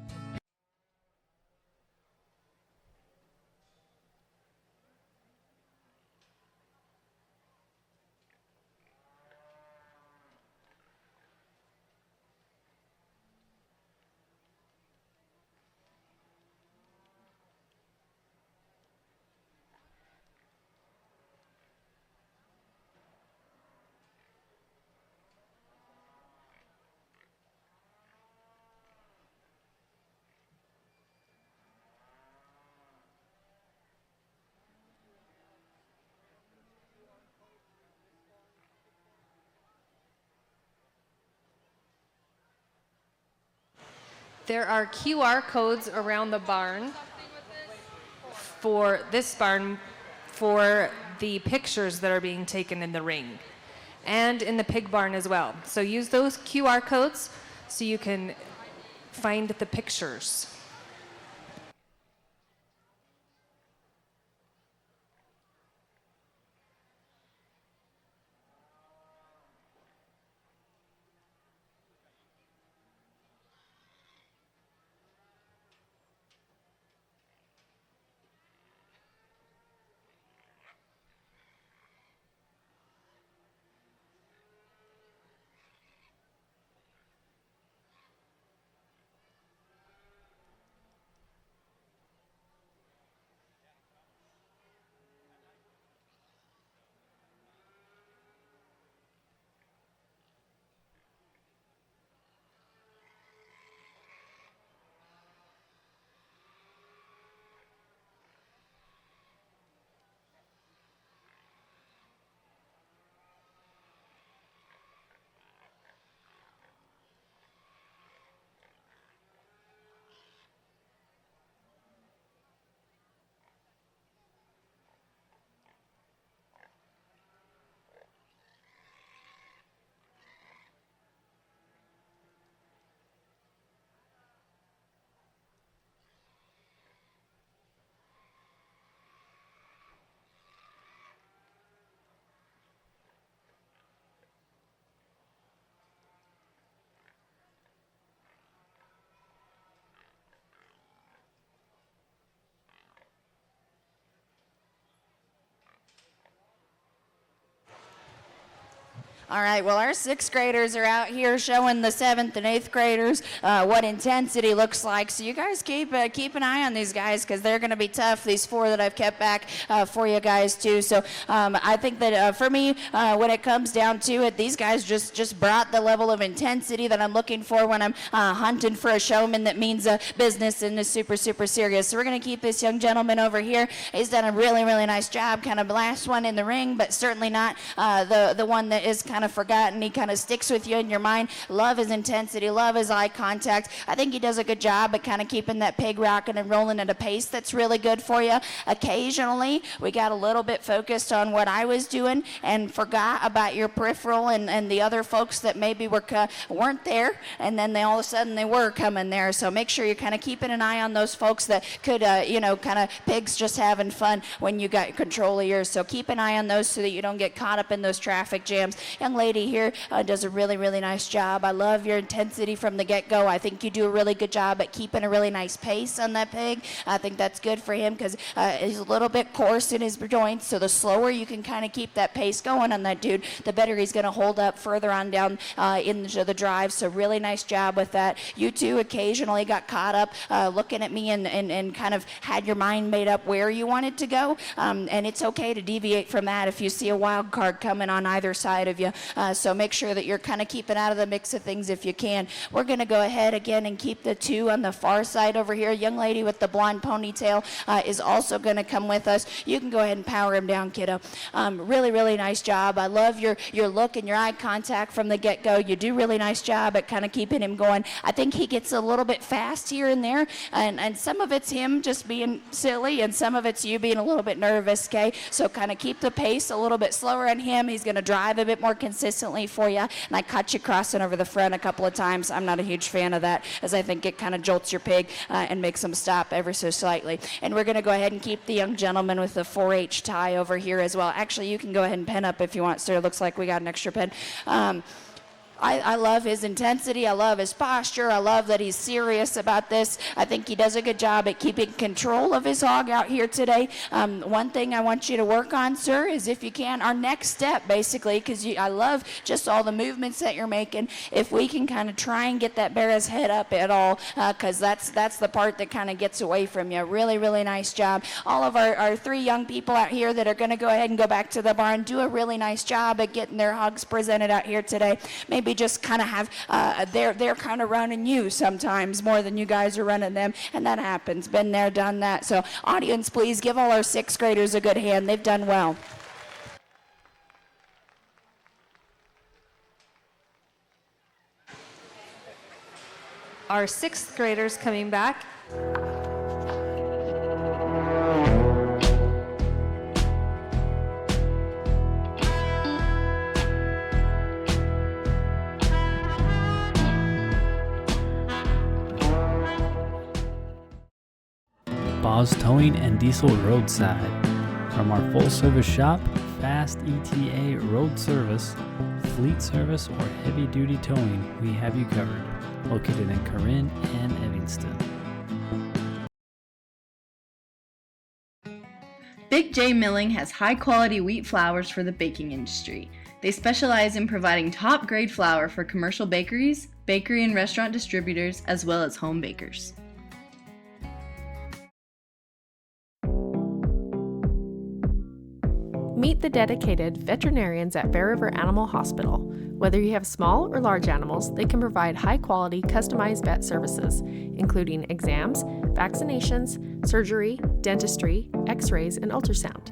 There are QR codes around the barn for this barn for the pictures that are being taken in the ring and in the pig barn as well. So use those QR codes so you can find the pictures. All right, well, our sixth graders are out here showing the seventh and eighth graders what intensity looks like. So you guys keep an eye on these guys because they're going to be tough, these four that I've kept back for you guys, too. So I think that for me, when it comes down to it, these guys just brought the level of intensity that I'm looking for when I'm hunting for a showman that means business and is super, super serious. So we're going to keep this young gentleman over here. He's done a really, really nice job, kind of last one in the ring, but certainly not the one that is kind of forgotten. He kind of sticks with you in your mind. Love his intensity, love his eye contact. I think he does a good job at kind of keeping that pig rocking and rolling at a pace that's really good for you. Occasionally, we got a little bit focused on what I was doing and forgot about your peripheral and the other folks that maybe weren't there, and then all of a sudden they were coming there. So make sure you're kind of keeping an eye on those folks that could, kind of pigs just having fun when you got control of yours. So keep an eye on those so that you don't get caught up in those traffic jams. Young lady here does a really, really nice job. I love your intensity from the get-go. I think you do a really good job at keeping a really nice pace on that pig. I think that's good for him because he's a little bit coarse in his joints, so the slower you can kind of keep that pace going on that dude, the better he's going to hold up further on down into the drive. So really nice job with that. You two occasionally got caught up looking at me and kind of had your mind made up where you wanted to go, and it's okay to deviate from that if you see a wild card coming on either side of you. So make sure that you're kind of keeping out of the mix of things if you can. We're going to go ahead again and keep the two on the far side over here. Young lady with the blonde ponytail is also going to come with us. You can go ahead and power him down, kiddo. Really, really nice job. I love your look and your eye contact from the get-go. You do really nice job at kind of keeping him going. I think he gets a little bit fast here and there, and some of it's him just being silly, and some of it's you being a little bit nervous, okay? So kind of keep the pace a little bit slower on him. He's going to drive a bit more consistently for you, and I caught you crossing over the front a couple of times. I'm not a huge fan of that, as I think it kind of jolts your pig and makes him stop ever so slightly. And we're going to go ahead and keep the young gentleman with the 4-H tie over here as well. Actually, you can go ahead and pen up if you want, sir. Looks like we got an extra pen. I love his intensity. I love his posture. I love that he's serious about this. I think he does a good job at keeping control of his hog out here today. One thing I want you to work on, sir, is if you can, our next step, basically, because I love just all the movements that you're making. If we can kind of try and get that bear's head up at all, because that's the part that kind of gets away from you. Really, really nice job. All of our three young people out here that are going to go ahead and go back to the barn do a really nice job at getting their hogs presented out here today. Maybe just kind of have they're kind of running you sometimes more than you guys are running them, and that happens. Been there, done that. So audience, please give all our sixth graders a good hand. They've done well. our 6th graders coming back. Boz Towing and Diesel Roadside. From our full service shop, fast ETA road service, fleet service, or heavy duty towing, we have you covered. Located in Corinne and Evanston. Big J Milling has high quality wheat flours for the baking industry. They specialize in providing top grade flour for commercial bakeries, bakery and restaurant distributors, as well as home bakers. Meet the dedicated veterinarians at Bear River Animal Hospital. Whether you have small or large animals, they can provide high-quality, customized vet services, including exams, vaccinations, surgery, dentistry, x-rays, and ultrasound.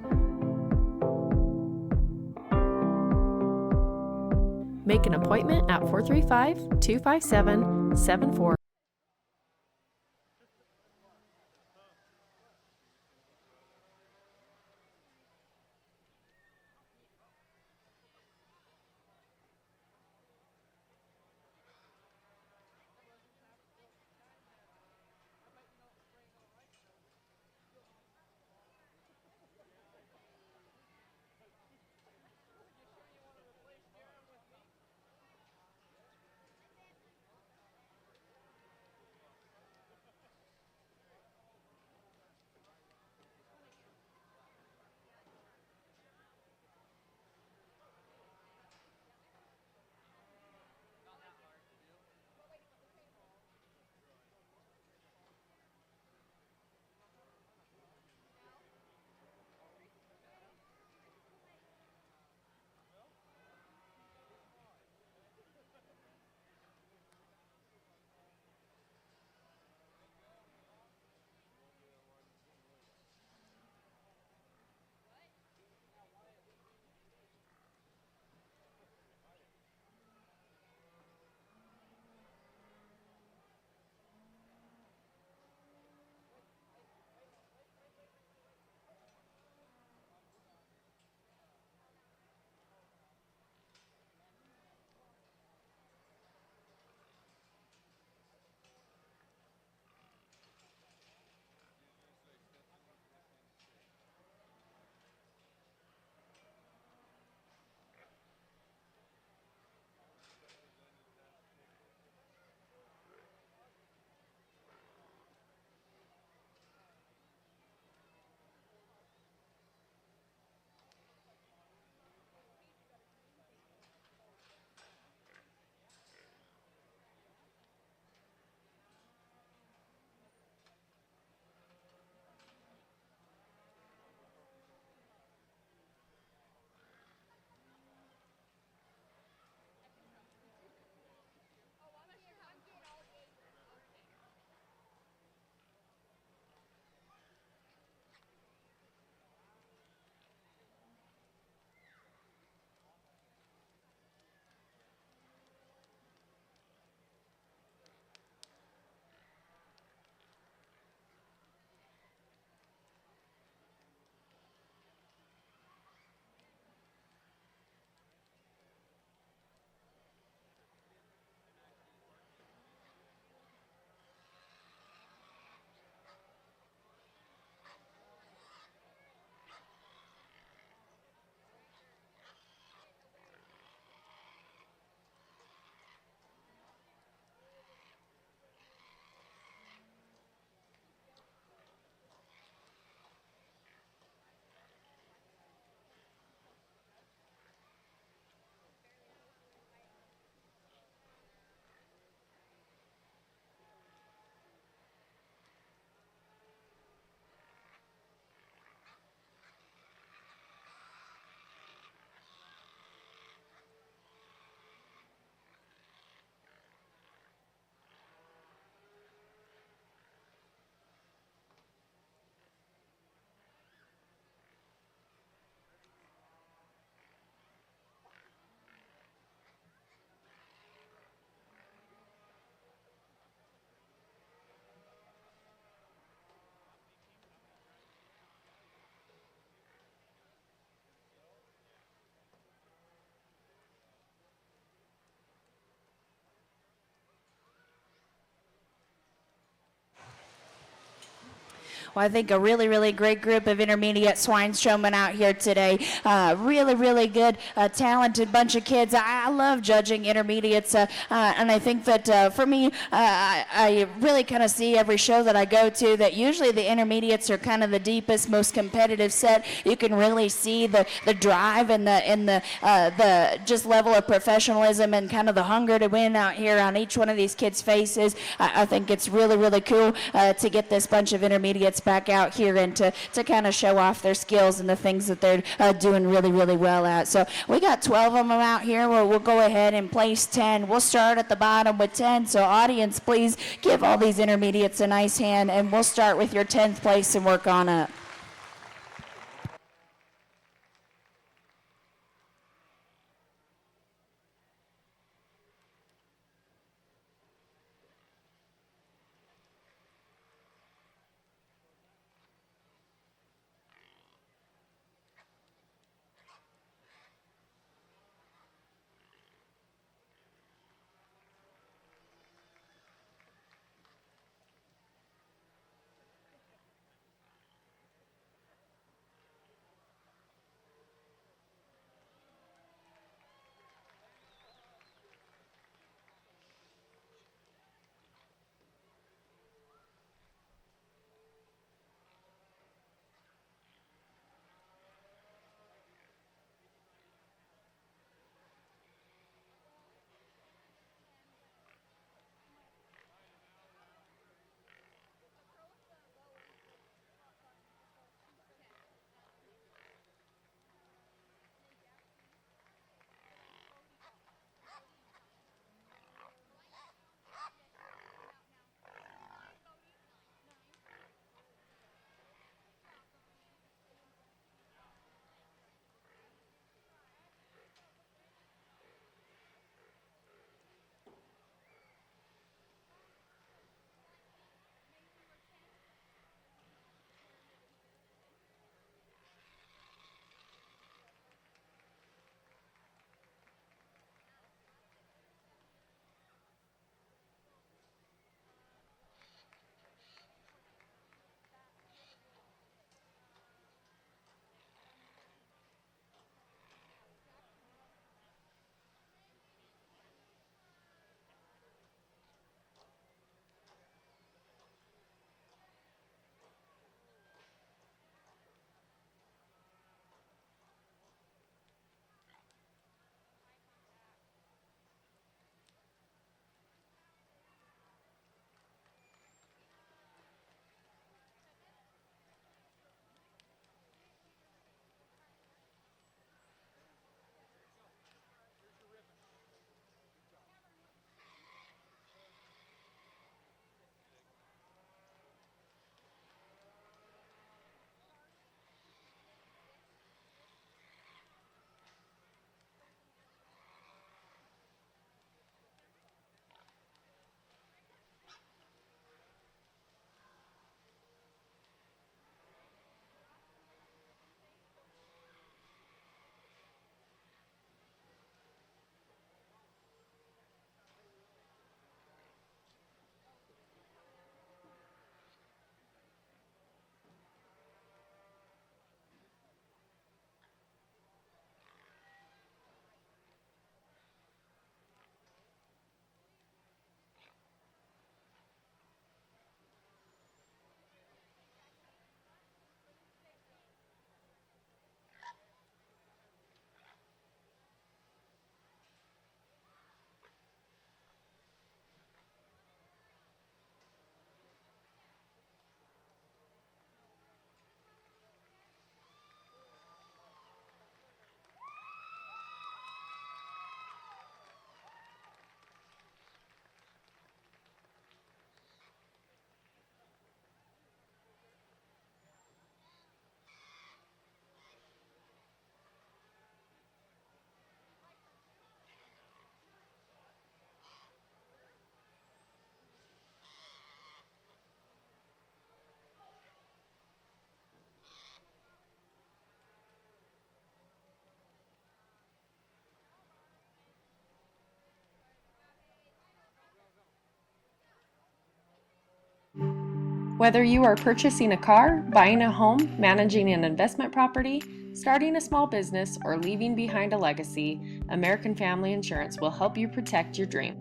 Make an appointment at 435-257-74. Well, I think a really, really great group of intermediate swine showmen out here today. Really, really good, talented bunch of kids. I love judging intermediates, and I think that for me, I really kind of see every show that I go to that usually the intermediates are kind of the deepest, most competitive set. You can really see the drive and the just level of professionalism and kind of the hunger to win out here on each one of these kids' faces. I think it's really, really cool to get this bunch of intermediates back out here and to kind of show off their skills and the things that they're doing really, really well at. So we got 12 of them out here. We'll go ahead and place 10. We'll start at the bottom with 10. So audience, please give all these intermediates a nice hand, and we'll start with your 10th place and work on up. Whether you are purchasing a car, buying a home, managing an investment property, starting a small business, or leaving behind a legacy, American Family Insurance will help you protect your dream.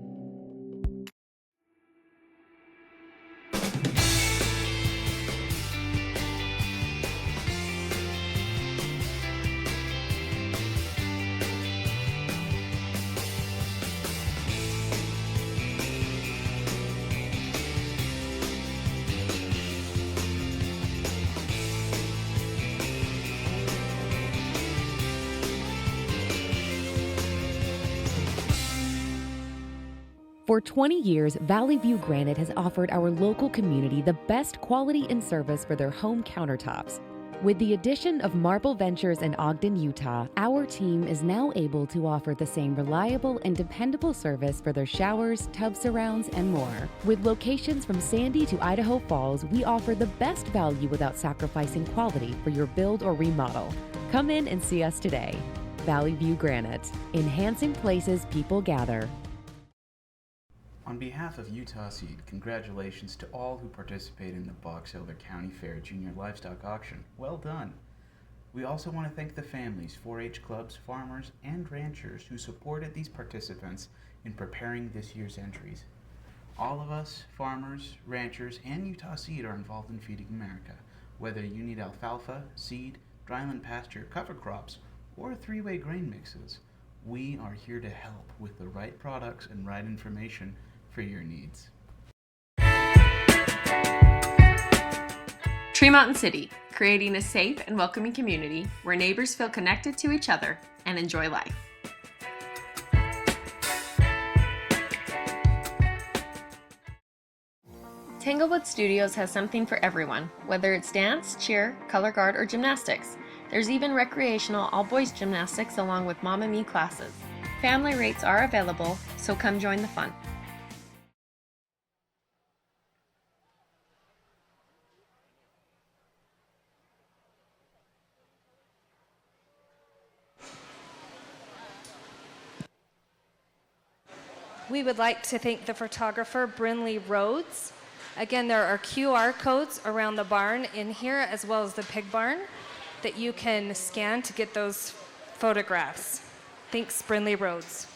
For 20 years, Valley View Granite has offered our local community the best quality and service for their home countertops. With the addition of Marble Ventures in Ogden, Utah, our team is now able to offer the same reliable and dependable service for their showers, tub surrounds, and more. With locations from Sandy to Idaho Falls, we offer the best value without sacrificing quality for your build or remodel. Come in and see us today. Valley View Granite, enhancing places people gather. On behalf of Utah Seed, congratulations to all who participate in the Box Elder County Fair Junior Livestock Auction. Well done! We also want to thank the families, 4-H clubs, farmers, and ranchers who supported these participants in preparing this year's entries. All of us, farmers, ranchers, and Utah Seed are involved in Feeding America. Whether you need alfalfa, seed, dryland pasture, cover crops, or 3-way grain mixes, we are here to help with the right products and right information for your needs. Tree Mountain City, creating a safe and welcoming community where neighbors feel connected to each other and enjoy life. Tanglewood Studios has something for everyone, whether it's dance, cheer, color guard, or gymnastics. There's even recreational all-boys gymnastics along with Mama Me classes. Family rates are available, so come join the fun. We would like to thank the photographer, Brinley Rhodes. Again, there are QR codes around the barn in here, as well as the pig barn, that you can scan to get those photographs. Thanks, Brinley Rhodes.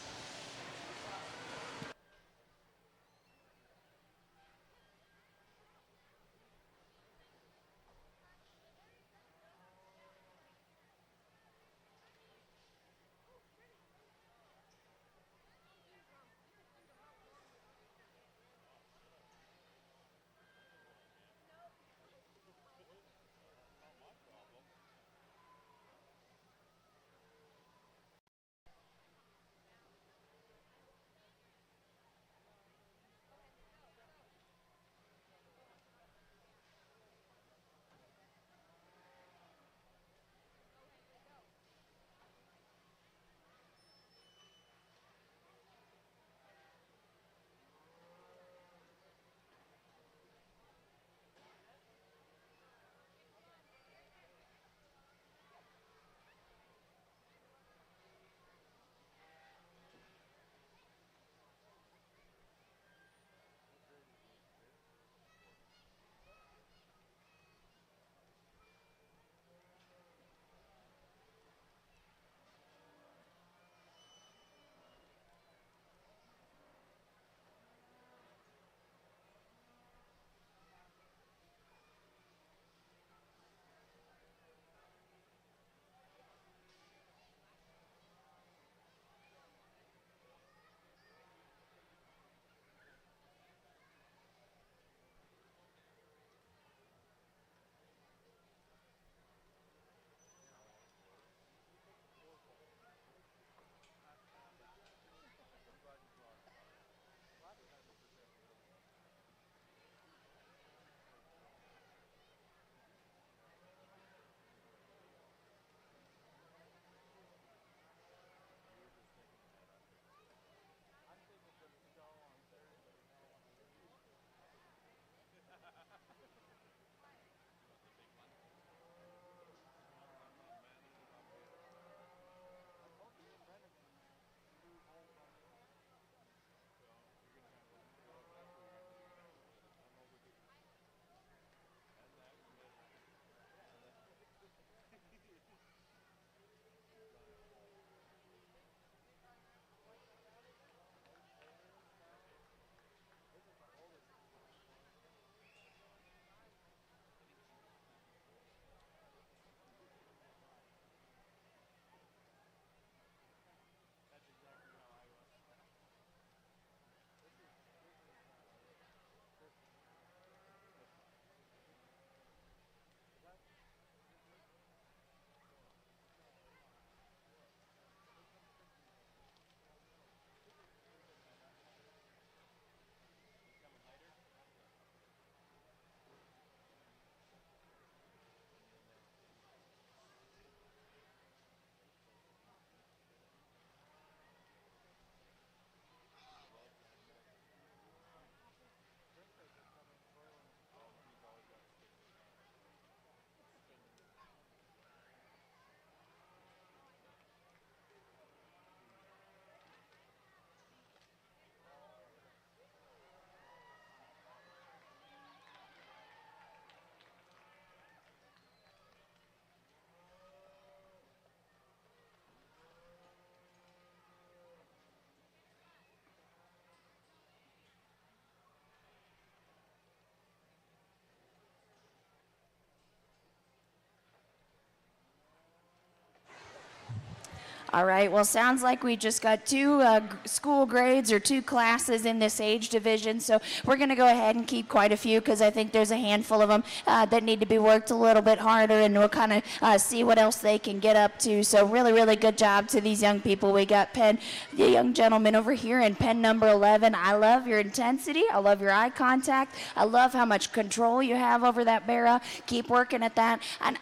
All right, well, sounds like we just got two school grades or two classes in this age division, so we're going to go ahead and keep quite a few because I think there's a handful of them that need to be worked a little bit harder, and we'll kind of see what else they can get up to. So really, really good job to these young people. We got the young gentleman over here in pen number 11. I love your intensity. I love your eye contact. I love how much control you have over that barrel. Keep working at that. And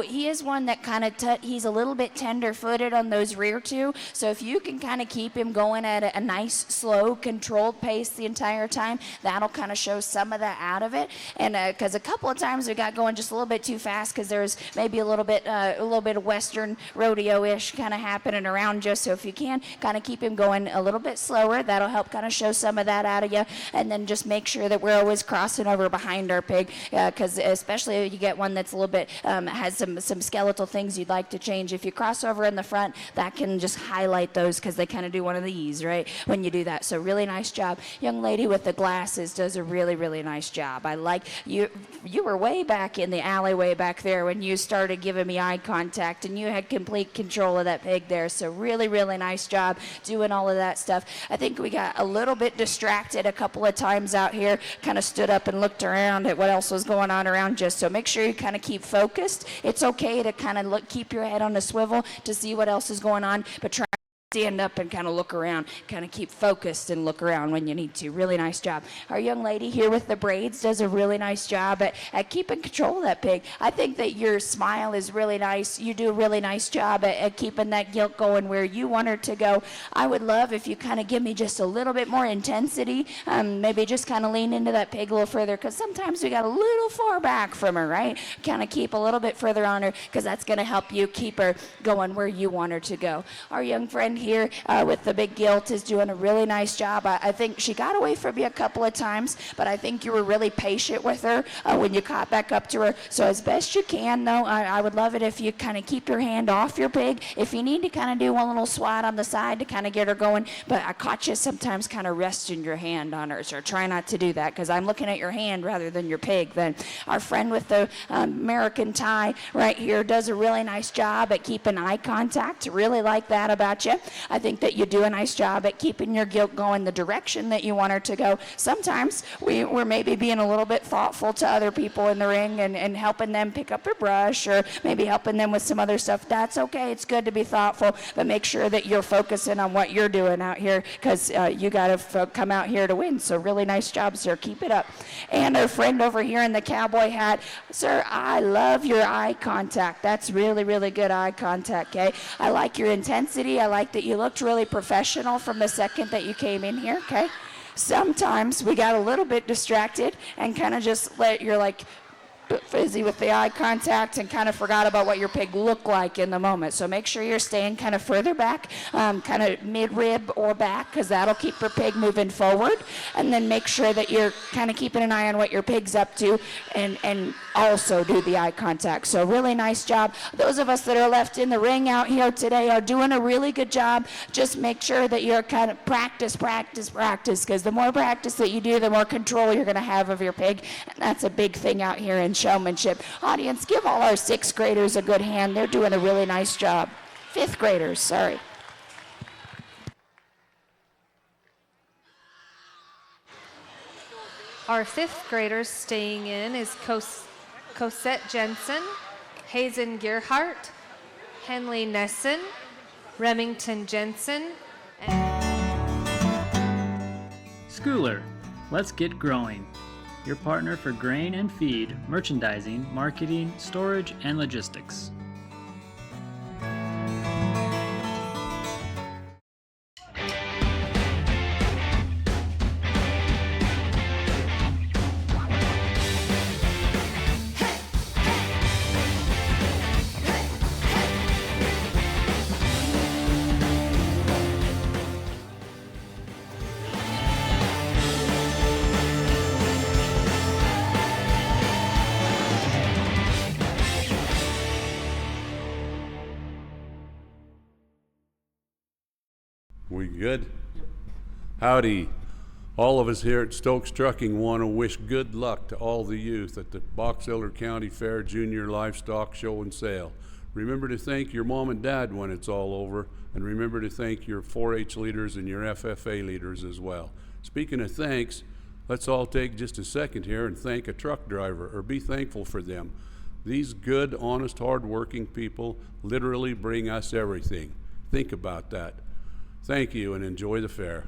he is one that kind of, he's a little bit tender-footed on those rear two. So if you can kind of keep him going at a nice, slow, controlled pace the entire time, that'll kind of show some of that out of it. And because a couple of times we got going just a little bit too fast because there's maybe a little bit of Western rodeo-ish kind of happening around you. So if you can kind of keep him going a little bit slower, that'll help kind of show some of that out of you. And then just make sure that we're always crossing over behind our pig, because especially if you get one that's a little bit has some skeletal things you'd like to change. If you cross over in the front, that can just highlight those because they kind of do one of these, right, when you do that. So really nice job. Young lady with the glasses does a really, really nice job. I like you. You were way back in the alleyway back there when you started giving me eye contact, and you had complete control of that pig there. So really, really nice job doing all of that stuff. I think we got a little bit distracted a couple of times out here, kind of stood up and looked around at what else was going on around you. So make sure you kind of keep focused. It's okay to kind of keep your head on a swivel to see what else is going on, but try stand up and kind of look around, kind of keep focused and look around when you need to. Really nice job. Our young lady here with the braids does a really nice job at keeping control of that pig. I think that your smile is really nice. You do a really nice job at keeping that gilt going where you want her to go. I would love if you kind of give me just a little bit more intensity, maybe just kind of lean into that pig a little further, because sometimes we got a little far back from her, right? Kind of keep a little bit further on her, because that's going to help you keep her going where you want her to go. Our young friend here with the big gilt is doing a really nice job. I think she got away from you a couple of times, but I think you were really patient with her when you caught back up to her. So as best you can, though, I would love it if you kind of keep your hand off your pig. If you need to kind of do one little swat on the side to kind of get her going, but I caught you sometimes kind of resting your hand on her, so try not to do that, because I'm looking at your hand rather than your pig. Then our friend with the American tie right here does a really nice job at keeping eye contact. Really like that about you. I think that you do a nice job at keeping your gilt going the direction that you want her to go. Sometimes we're maybe being a little bit thoughtful to other people in the ring and helping them pick up their brush, or maybe helping them with some other stuff. That's okay. It's good to be thoughtful, but make sure that you're focusing on what you're doing out here, because you got to come out here to win. So really nice job, sir. Keep it up. And our friend over here in the cowboy hat, sir, I love your eye contact. That's really, really good eye contact, okay? I like your intensity. I like that you looked really professional from the second that you came in here, okay? Sometimes we got a little bit distracted and kind of just you're like fizzy with the eye contact and kind of forgot about what your pig looked like in the moment. So make sure you're staying kind of further back, kind of mid-rib or back, because that'll keep your pig moving forward. And then make sure that you're kind of keeping an eye on what your pig's up to, and also do the eye contact. So really nice job. Those of us that are left in the ring out here today are doing a really good job. Just make sure that you're kind of practice, because the more practice that you do, the more control you're going to have of your pig. And that's a big thing out here in showmanship. Audience, give all our 6th graders a good hand. They're doing a really nice job. 5th graders, sorry. Our 5th graders staying in is Cosette Jensen, Hazen Gerhardt, Henley Nessen, Remington Jensen, and Schooler, let's get growing. Your partner for grain and feed, merchandising, marketing, storage, and logistics. We good? Howdy. All of us here at Stokes Trucking want to wish good luck to all the youth at the Box Elder County Fair Junior Livestock Show and Sale. Remember to thank your mom and dad when it's all over, and remember to thank your 4-H leaders and your FFA leaders as well. Speaking of thanks, let's all take just a second here and thank a truck driver, or be thankful for them. These good, honest, hard-working people literally bring us everything. Think about that. Thank you, and enjoy the fair.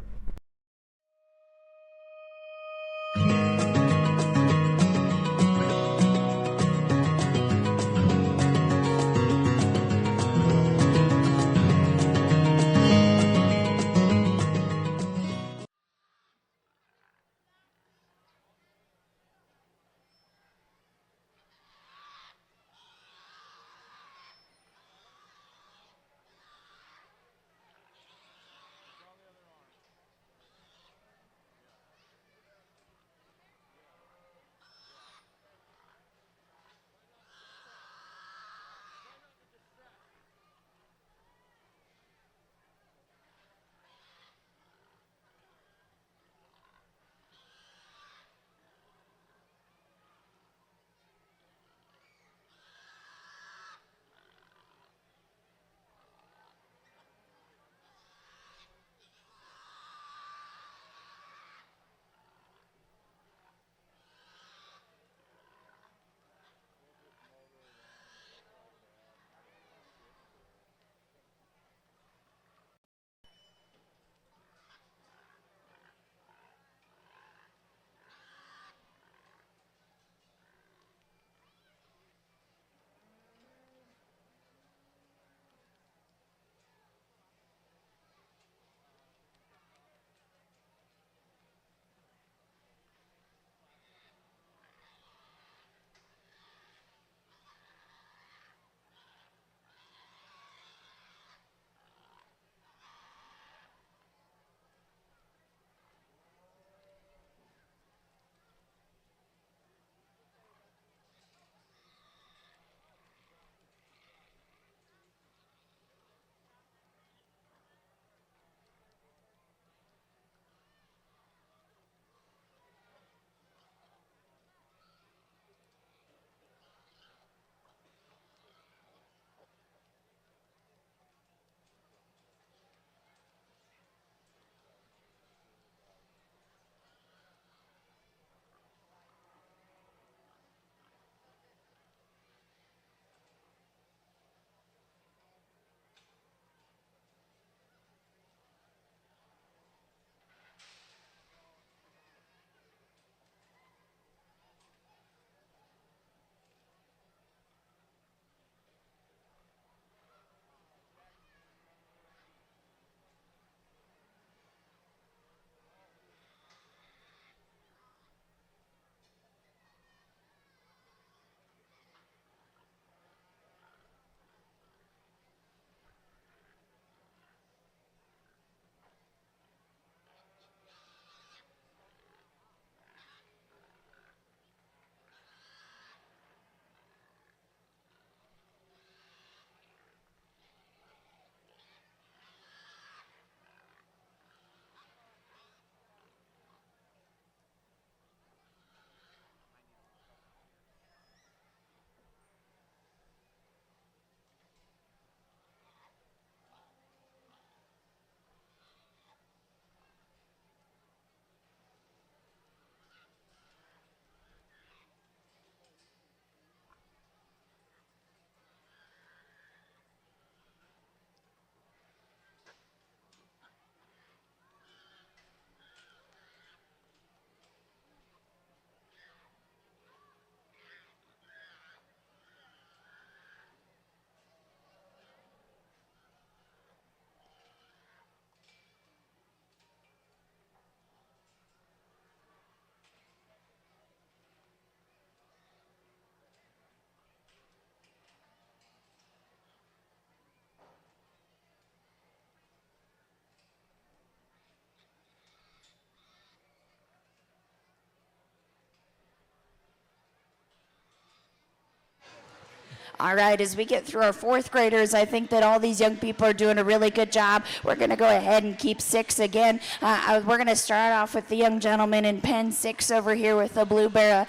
All right, as we get through our fourth graders, I think that all these young people are doing a really good job. We're going to go ahead and keep 6 again. We're going to start off with the young gentleman in pen 6 over here with the blue bear.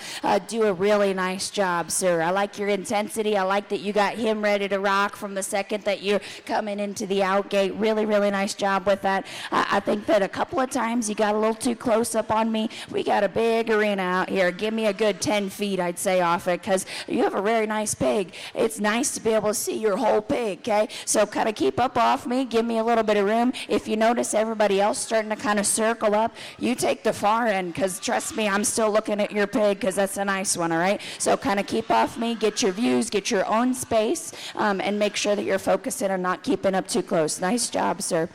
Do a really nice job, sir. I like your intensity. I like that you got him ready to rock from the second that you're coming into the out gate. Really, really nice job with that. I think that a couple of times you got a little too close up on me. We got a big arena out here. Give me a good 10 feet, I'd say, off it, because you have a very nice pig. It's nice to be able to see your whole pig, okay? So kind of keep up off me. Give me a little bit of room. If you notice everybody else starting to kind of circle up, you take the far end, because trust me, I'm still looking at your pig, because that's a nice one, all right? So kind of keep off me, get your views, get your own space, and make sure that you're focusing and not keeping up too close. Nice job, sir.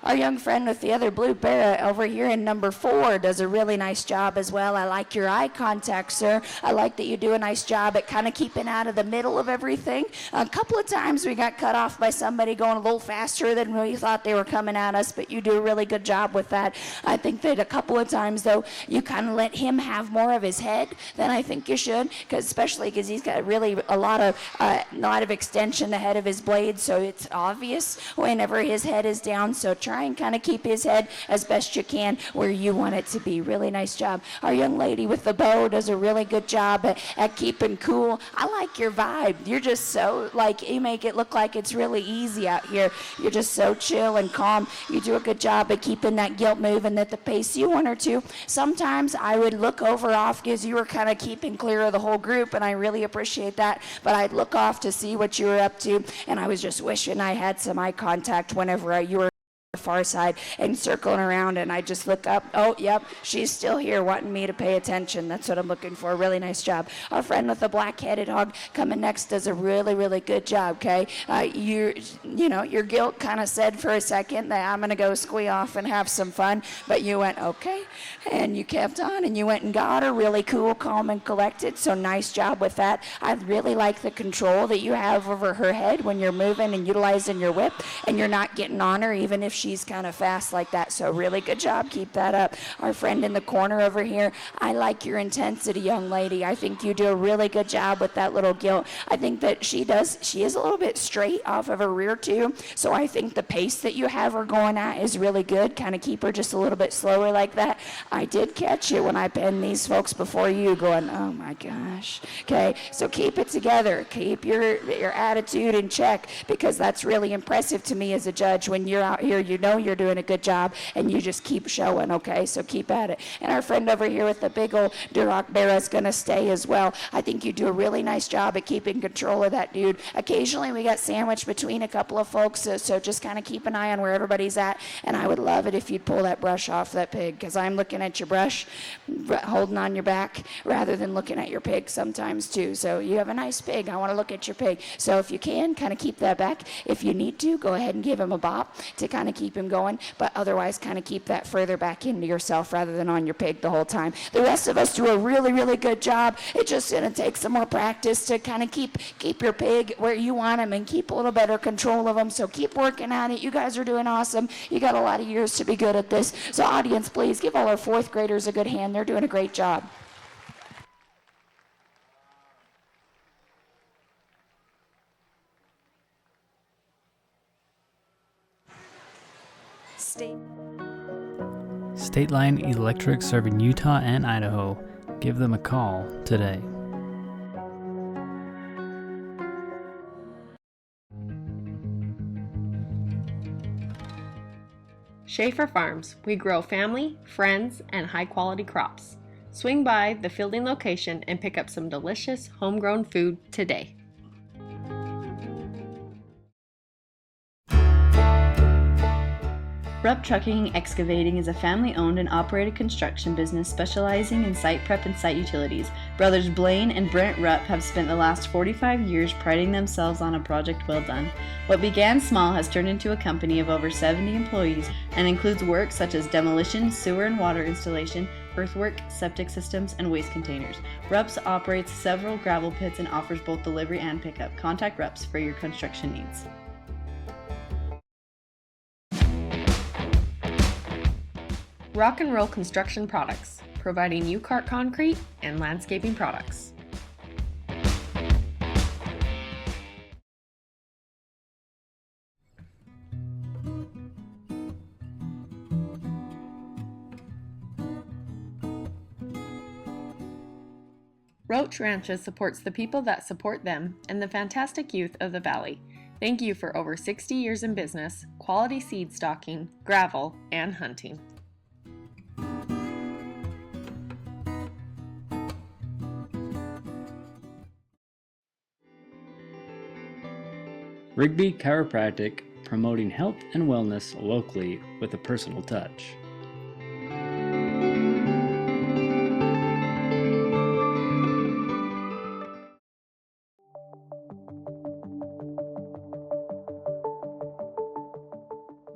Our young friend with the other blue bear over here in number 4 does a really nice job as well. I like your eye contact, sir. I like that you do a nice job at kind of keeping out of the middle of everything. A couple of times we got cut off by somebody going a little faster than we thought they were coming at us, but you do a really good job with that. I think that a couple of times, though, you kind of let him have more of his head than I think you should, especially because he's got really a lot of extension ahead of his blade, so it's obvious whenever his head is down. So try and kind of keep his head as best you can where you want it to be. Really nice job. Our young lady with the bow does a really good job at keeping cool. I like your vibe. You're just so, you make it look like it's really easy out here. You're just so chill and calm. You do a good job at keeping that gilt moving at the pace you want her to. Sometimes I would look over off because you were kind of keeping clear of the whole group, and I really appreciate that, but I'd look off to see what you were up to, and I was just wishing I had some eye contact whenever you were the far side and circling around, and I just look up. Oh, yep, she's still here wanting me to pay attention. That's what I'm looking for. Really nice job. Our friend with the black-headed hog coming next does a really, really good job, okay? Your guilt kind of said for a second that I'm going to go squee off and have some fun, but you went, okay, and you kept on, and you went and got her really cool, calm, and collected, so nice job with that. I really like the control that you have over her head when you're moving and utilizing your whip, and you're not getting on her even if she's kind of fast like that. So really good job. Keep that up. Our friend in the corner over here, I like your intensity, young lady. I think you do a really good job with that little gilt. I think that she is a little bit straight off of her rear too. So I think the pace that you have her going at is really good. Kind of keep her just a little bit slower like that. I did catch you when I penned these folks before you going, oh my gosh. Okay, so keep it together. Keep your attitude in check, because that's really impressive to me as a judge. When you're out here, you know you're doing a good job, and you just keep showing, okay? So keep at it. And our friend over here with the big old Duroc bear is going to stay as well. I think you do a really nice job at keeping control of that dude. Occasionally we got sandwiched between a couple of folks, so just kind of keep an eye on where everybody's at, and I would love it if you'd pull that brush off that pig, because I'm looking at your brush, holding on your back, rather than looking at your pig sometimes too. So you have a nice pig. I want to look at your pig. So if you can, kind of keep that back. If you need to, go ahead and give him a bop to kind of keep him going, but otherwise kind of keep that further back into yourself rather than on your pig the whole time. The rest of us do a really, really good job. It's just going to take some more practice to kind of keep your pig where you want him and keep a little better control of him. So keep working at it. You guys are doing awesome. You got a lot of years to be good at this. So audience, please give all our fourth graders a good hand. They're doing a great job. State Line Electric serving Utah and Idaho. Give them a call today. Schaefer Farms. We grow family, friends, and high-quality crops. Swing by the fielding location and pick up some delicious homegrown food today. Rupp Trucking Excavating is a family-owned and operated construction business specializing in site prep and site utilities. Brothers Blaine and Brent Rupp have spent the last 45 years priding themselves on a project well done. What began small has turned into a company of over 70 employees and includes work such as demolition, sewer and water installation, earthwork, septic systems, and waste containers. Rupp's operates several gravel pits and offers both delivery and pickup. Contact Rupp's for your construction needs. Rock and Roll Construction Products, providing U-Cart concrete and landscaping products. Roach Ranches supports the people that support them and the fantastic youth of the valley. Thank you for over 60 years in business, quality seed stocking, gravel, and hunting. Rigby Chiropractic, promoting health and wellness locally with a personal touch.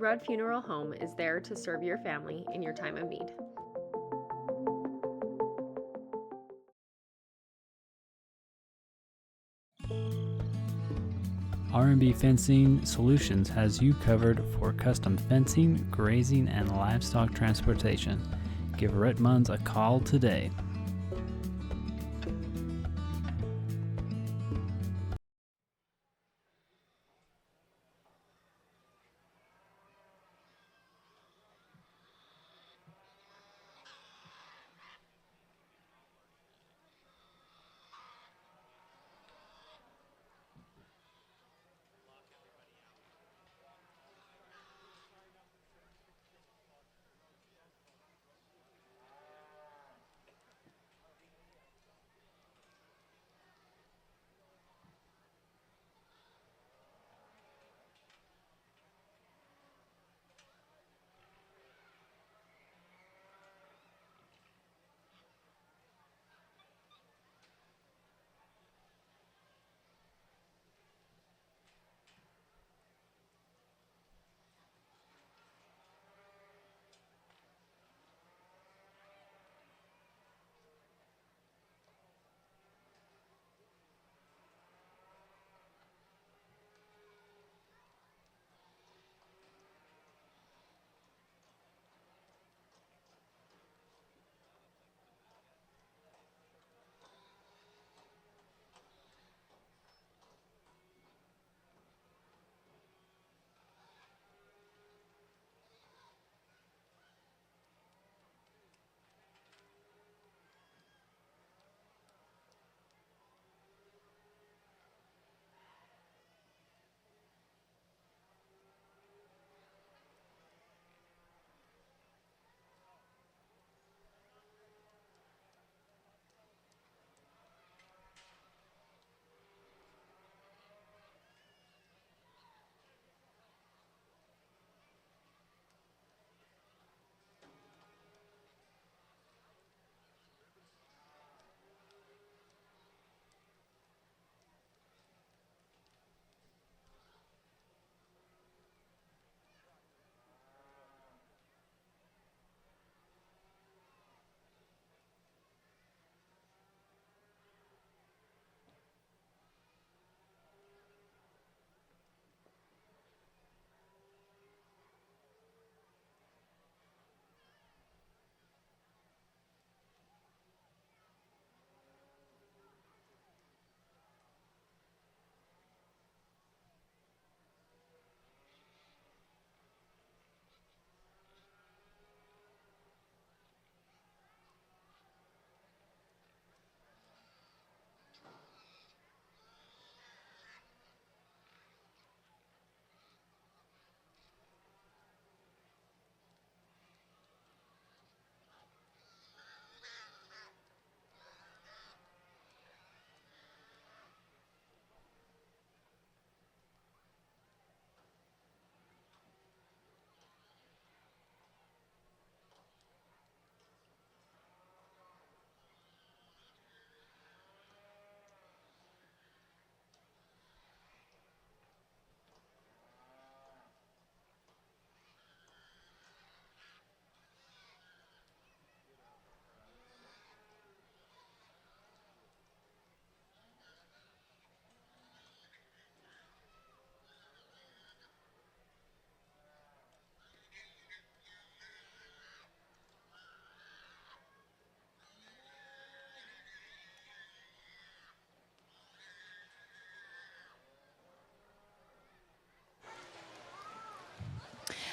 Rudd Funeral Home is there to serve your family in your time of need. R&B Fencing Solutions has you covered for custom fencing, grazing, and livestock transportation. Give Rhett Munns a call today.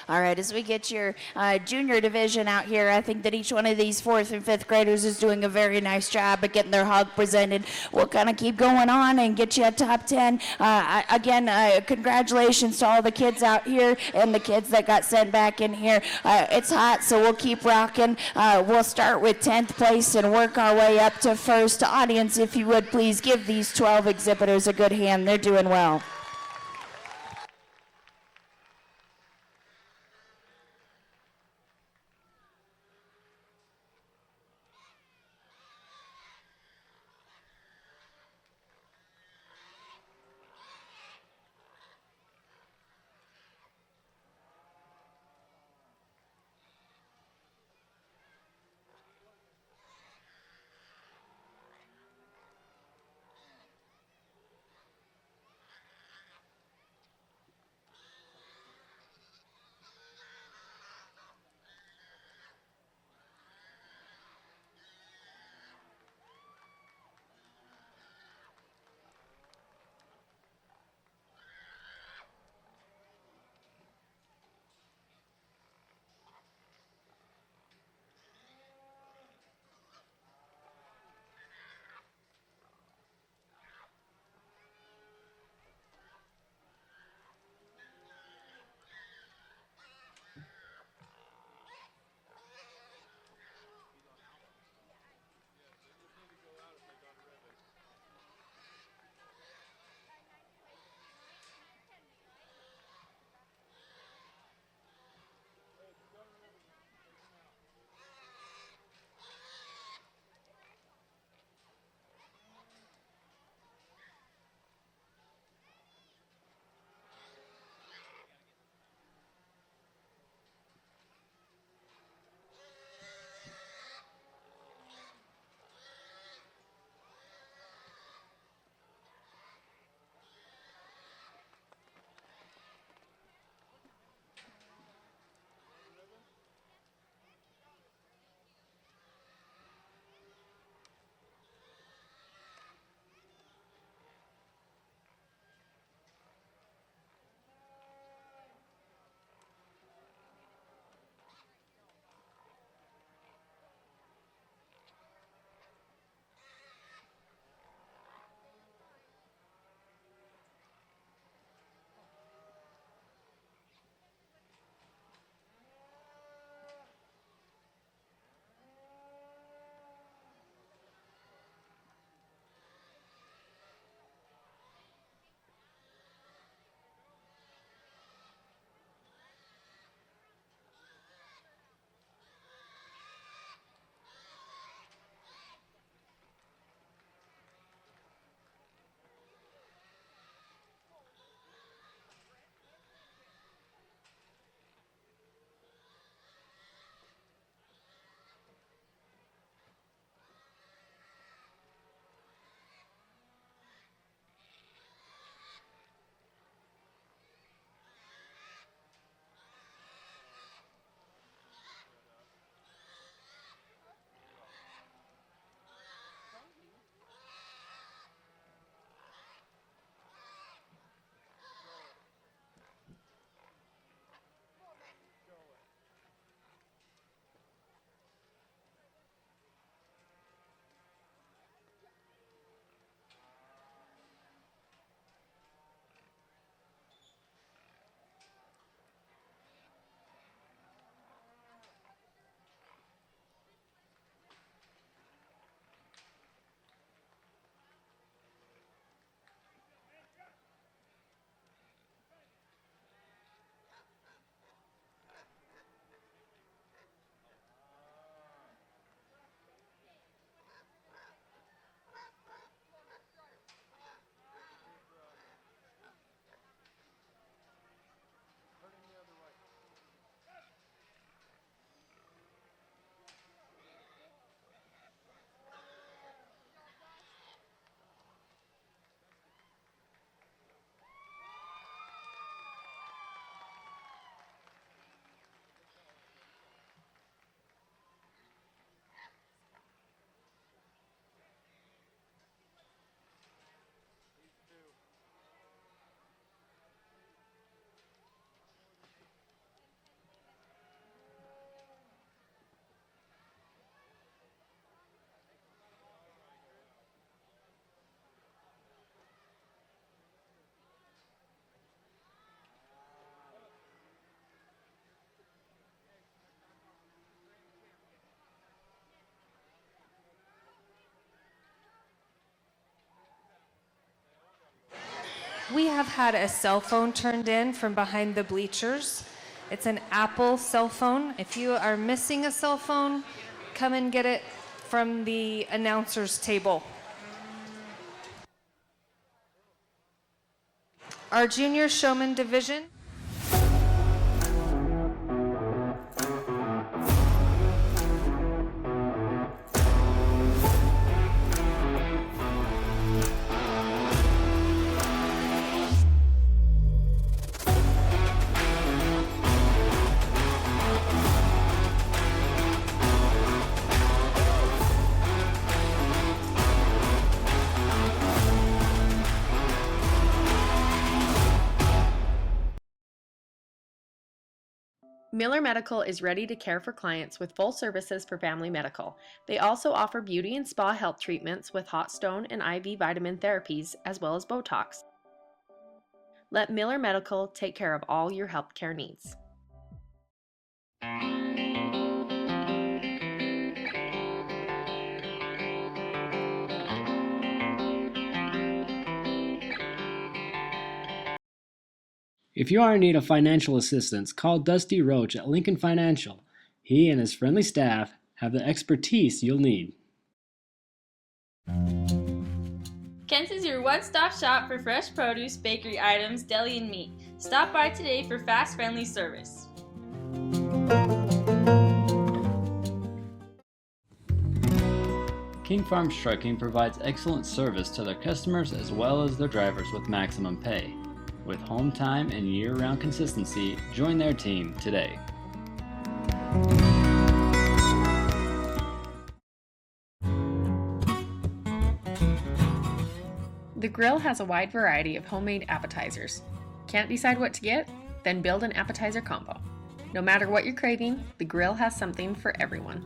All right, as we get your junior division out here, I think that each one of these 4th and 5th graders is doing a very nice job at getting their hog presented. We'll kind of keep going on and get you a top 10. Again, congratulations to all the kids out here and the kids that got sent back in here. It's hot, so we'll keep rocking. We'll start with 10th place and work our way up to first. Audience, if you would please give these 12 exhibitors a good hand. They're doing well. We have had a cell phone turned in from behind the bleachers. It's an Apple cell phone. If you are missing a cell phone, come and get it from the announcer's table. Our junior showman division. Miller Medical is ready to care for clients with full services for family medical. They also offer beauty and spa health treatments with hot stone and IV vitamin therapies, as well as Botox. Let Miller Medical take care of all your healthcare needs. If you are in need of financial assistance, call Dusty Roach at Lincoln Financial. He and his friendly staff have the expertise you'll need. Kent's is your one-stop shop for fresh produce, bakery items, deli, and meat. Stop by today for fast, friendly service. King Farms Trucking provides excellent service to their customers as well as their drivers with maximum pay. With home time and year-round consistency, join their team today. The grill has a wide variety of homemade appetizers. Can't decide what to get? Then build an appetizer combo. No matter what you're craving, the grill has something for everyone.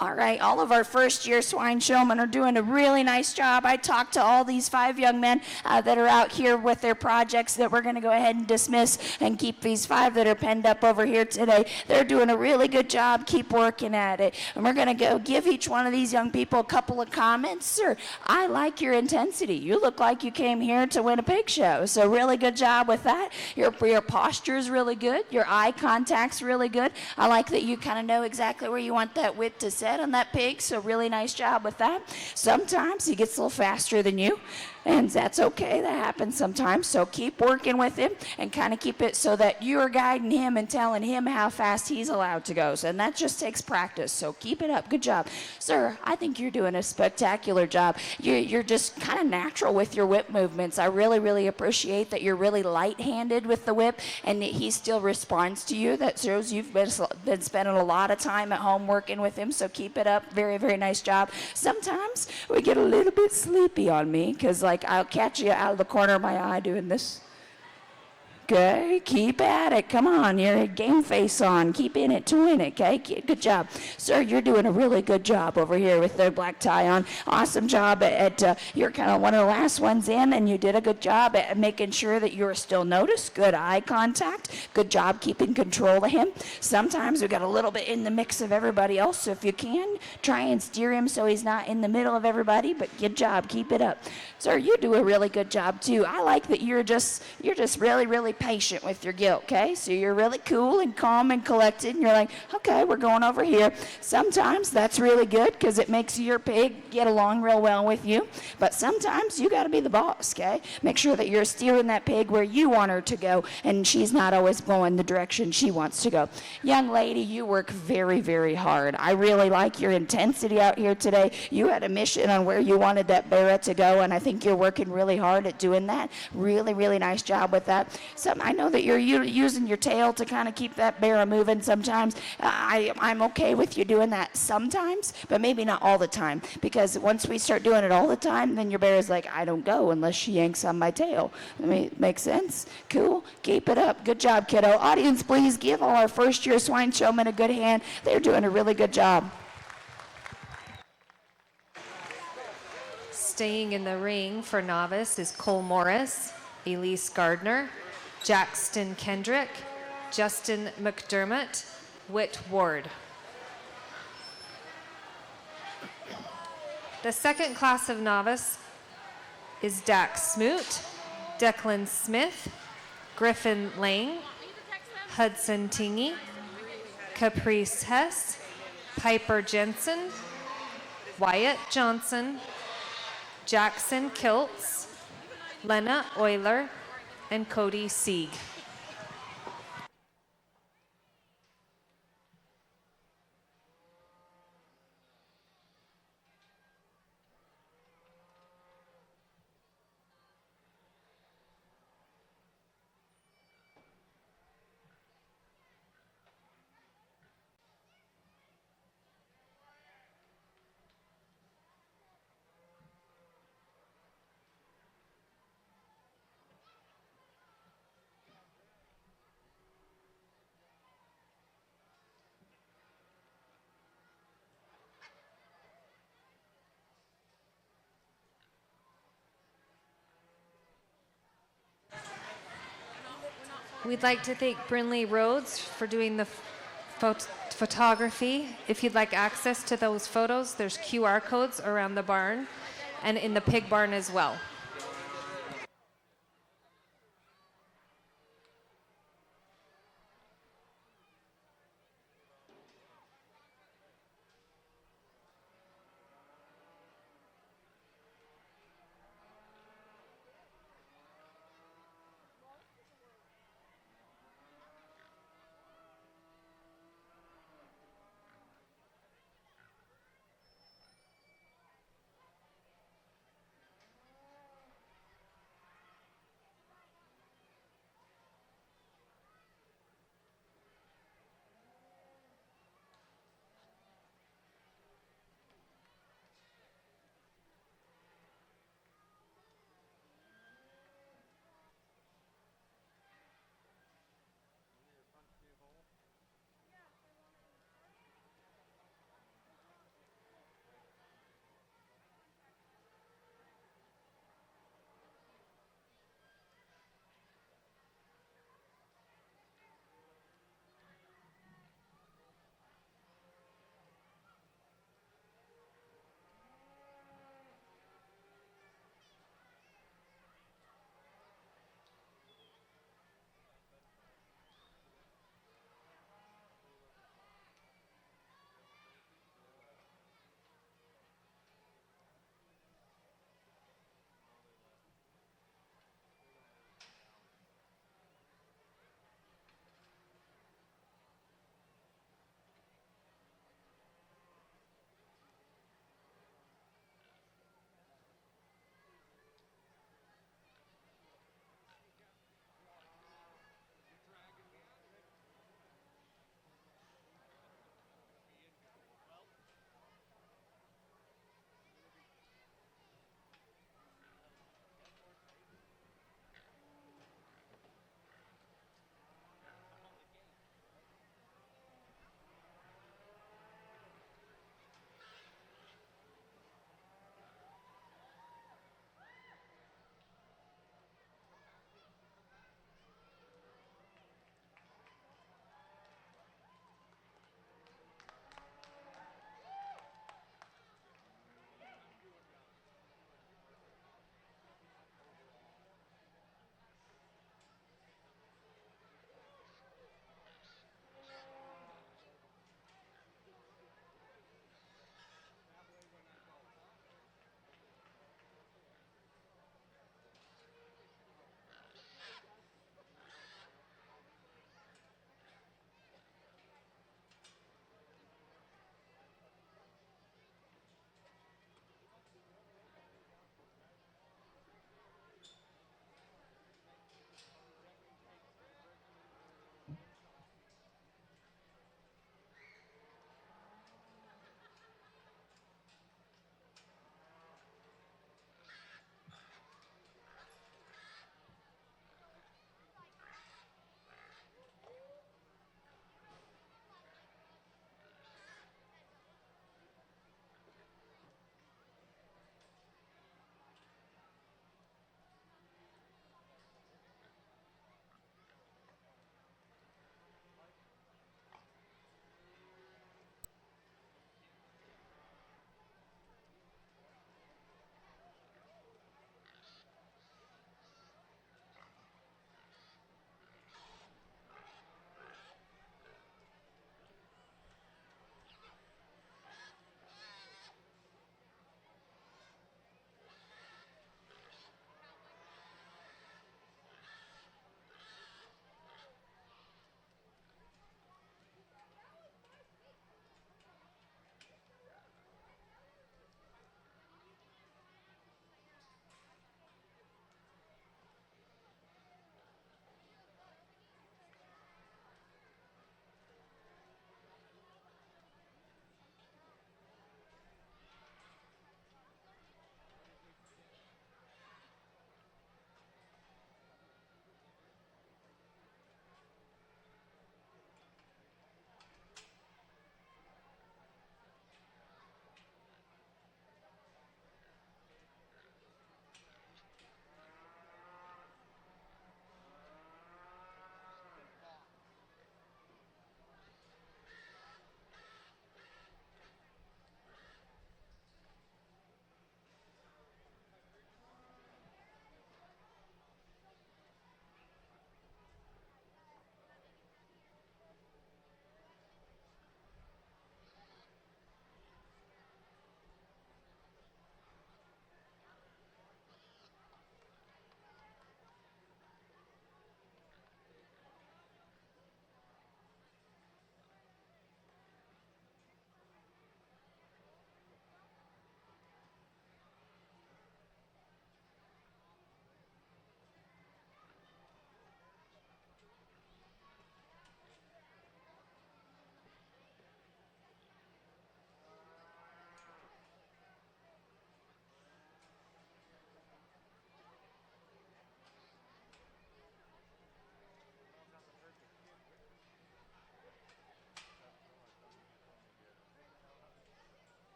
All right, all of our first-year swine showmen are doing a really nice job. I talked to all these 5 young men that are out here with their projects that we're going to go ahead and dismiss and keep these 5 that are penned up over here today. They're doing a really good job. Keep working at it. And we're going to go give each one of these young people a couple of comments. Sir, I like your intensity. You look like you came here to win a pig show, so really good job with that. Your posture is really good. Your eye contact's really good. I like that you kind of know exactly where you want that whip to sit on that pig, so really nice job with that. Sometimes he gets a little faster than you, and that's okay. That happens sometimes, so keep working with him and kind of keep it so that you're guiding him and telling him how fast he's allowed to go. So, and that just takes practice, so keep it up. Good job. Sir, I think you're doing a spectacular job. You're just kind of natural with your whip movements. I really, really appreciate that you're really light-handed with the whip, and that he still responds to you. That shows you've been spending a lot of time at home working with him, so keep it up. Very, very nice job. Sometimes we get a little bit sleepy on me because, like, I'll catch you out of the corner of my eye doing this. Okay, keep at it. Come on, your game face on. Keep in it to win it, okay? Good job. Sir, you're doing a really good job over here with the black tie on. Awesome job you're kind of one of the last ones in, and you did a good job at making sure that you were still noticed. Good eye contact. Good job keeping control of him. Sometimes we got a little bit in the mix of everybody else, so if you can, try and steer him so he's not in the middle of everybody, but good job. Keep it up. Sir, you do a really good job, too. I like that you're just really, really patient with your gilt, okay? So you're really cool and calm and collected, and you're like, okay, we're going over here. Sometimes that's really good because it makes your pig get along real well with you, but sometimes you got to be the boss, okay? Make sure that you're steering that pig where you want her to go, and she's not always going the direction she wants to go. Young lady, you work very, very hard. I really like your intensity out here today. You had a mission on where you wanted that barra to go, and I think you're working really hard at doing that. Really, really nice job with that. I know that you're using your tail to kind of keep that barra moving sometimes. I'm okay with you doing that sometimes, but maybe not all the time, because once we start doing it all the time, then your barra's like, I don't go unless she yanks on my tail. I mean, makes sense? Cool. Keep it up. Good job, kiddo. Audience, please give all our first-year swine showmen a good hand. They're doing a really good job. Staying in the ring for novice is Cole Morris, Elise Gardner, Jackson Kendrick, Justin McDermott, Whit Ward. The second class of novice is Dax Smoot, Declan Smith, Griffin Lang, Hudson Tingy, Caprice Hess, Piper Jensen, Wyatt Johnson, Jackson Kiltz, Lena Euler, and Cody Sieg. We'd like to thank Brinley Rhodes for doing the photography. If you'd like access to those photos, there's QR codes around the barn and in the pig barn as well.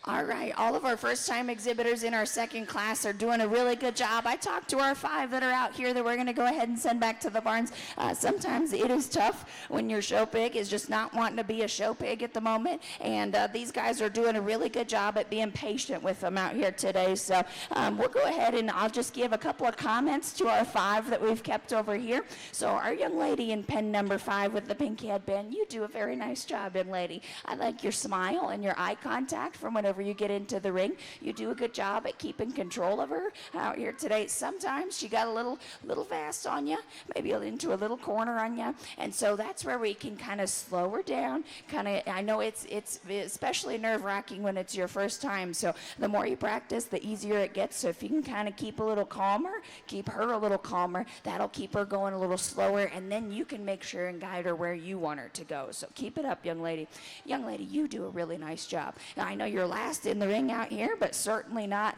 All right, all of our first-time exhibitors in our second class are doing a really good job. I talked to our 5 that are out here that we're going to go ahead and send back to the barns. Sometimes it is tough when your show pig is just not wanting to be a show pig at the moment, and these guys are doing a really good job at being patient with them out here today. So we'll go ahead and I'll just give a couple of comments to our 5 that we've kept over here. So our young lady in pen number 5 with the pink headband, you do a very nice job, young lady. I like your smile and your eye contact from whenever you get into the ring. You do a good job at keeping control of her out here today. Sometimes she got a little fast on you, maybe into a little corner on you, and so that's where we can kind of slow her down. I know it's especially nerve-wracking when it's your first time, so the more you practice, the easier it gets. So if you can kind of keep a little calmer, keep her a little calmer, that'll keep her going a little slower, and then you can make sure and guide her where you want her to go. So keep it up, young lady. Young lady, you do a really nice job. Now, I know you're last in the ring out here, but certainly not.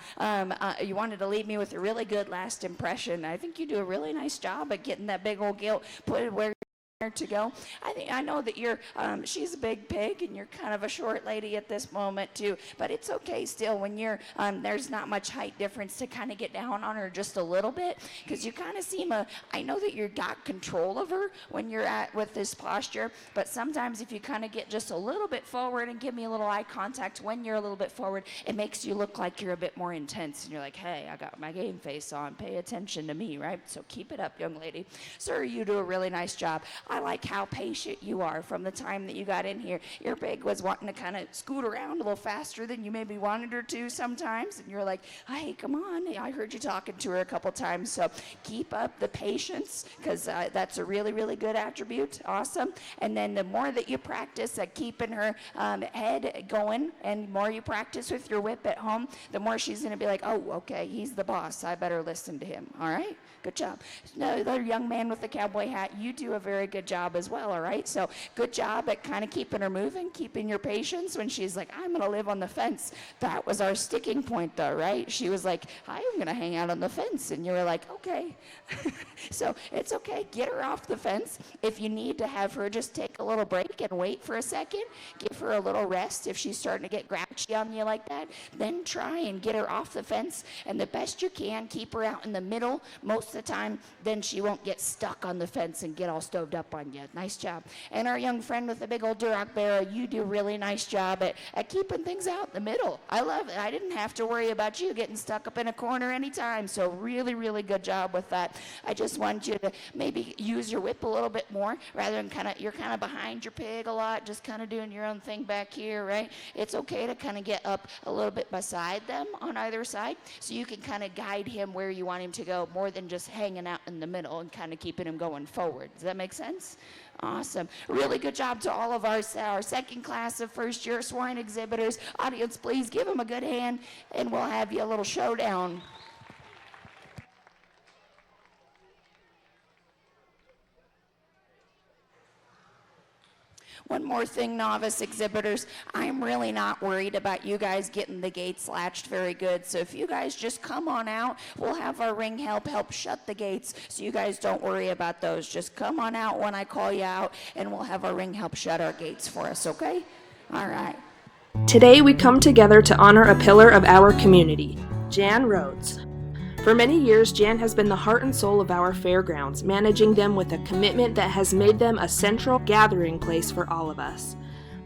You wanted to leave me with a really good last impression. I think you do a really nice job at getting that big old gilt put where to go. I know that she's a big pig and you're kind of a short lady at this moment too, but it's okay still when you're there's not much height difference to kind of get down on her just a little bit, because you kind of seem I know that you got control of her when you're with this posture, but sometimes if you kind of get just a little bit forward and give me a little eye contact when you're a little bit forward, it makes you look like you're a bit more intense and you're like, hey, I got my game face on, pay attention to me, right? So keep it up, young lady. Sir, you do a really nice job. I like how patient you are from the time that you got in here. Your pig was wanting to kind of scoot around a little faster than you maybe wanted her to sometimes, and you're like, hey, come on. I heard you talking to her a couple times, so keep up the patience, because that's a really, really good attribute. Awesome. And then the more that you practice at keeping her head going, and the more you practice with your whip at home, the more she's going to be like, oh, okay, he's the boss. I better listen to him. All right? Good job. Another young man with the cowboy hat, you do a very good job as well, all right? So good job at kind of keeping her moving, keeping your patience when she's like, I'm going to live on the fence. That was our sticking point, though, right? She was like, I'm going to hang out on the fence. And you were like, okay. So it's okay. Get her off the fence. If you need to have her just take a little break and wait for a second, give her a little rest. If she's starting to get grouchy on you like that, then try and get her off the fence. And the best you can, keep her out in the middle most of the time, then she won't get stuck on the fence and get all stoved up on you. Nice job. And our young friend with the big old Duroc barrel, you do a really nice job at keeping things out in the middle. I love it. I didn't have to worry about you getting stuck up in a corner anytime, so really, really good job with that. I just want you to maybe use your whip a little bit more rather than you're kind of behind your pig a lot, just kind of doing your own thing back here, right? It's okay to kind of get up a little bit beside them on either side so you can kind of guide him where you want him to go more than just hanging out in the middle and kind of keeping him going forward. Does that make sense? Awesome. Really good job to all of our second class of first year swine exhibitors. Audience, please give them a good hand and we'll have you a little showdown. One more thing, novice exhibitors, I'm really not worried about you guys getting the gates latched very good. So if you guys just come on out, we'll have our ring help shut the gates so you guys don't worry about those. Just come on out when I call you out and we'll have our ring help shut our gates for us, okay? All right. Today we come together to honor a pillar of our community, Jan Rhodes. For many years, Jan has been the heart and soul of our fairgrounds, managing them with a commitment that has made them a central gathering place for all of us.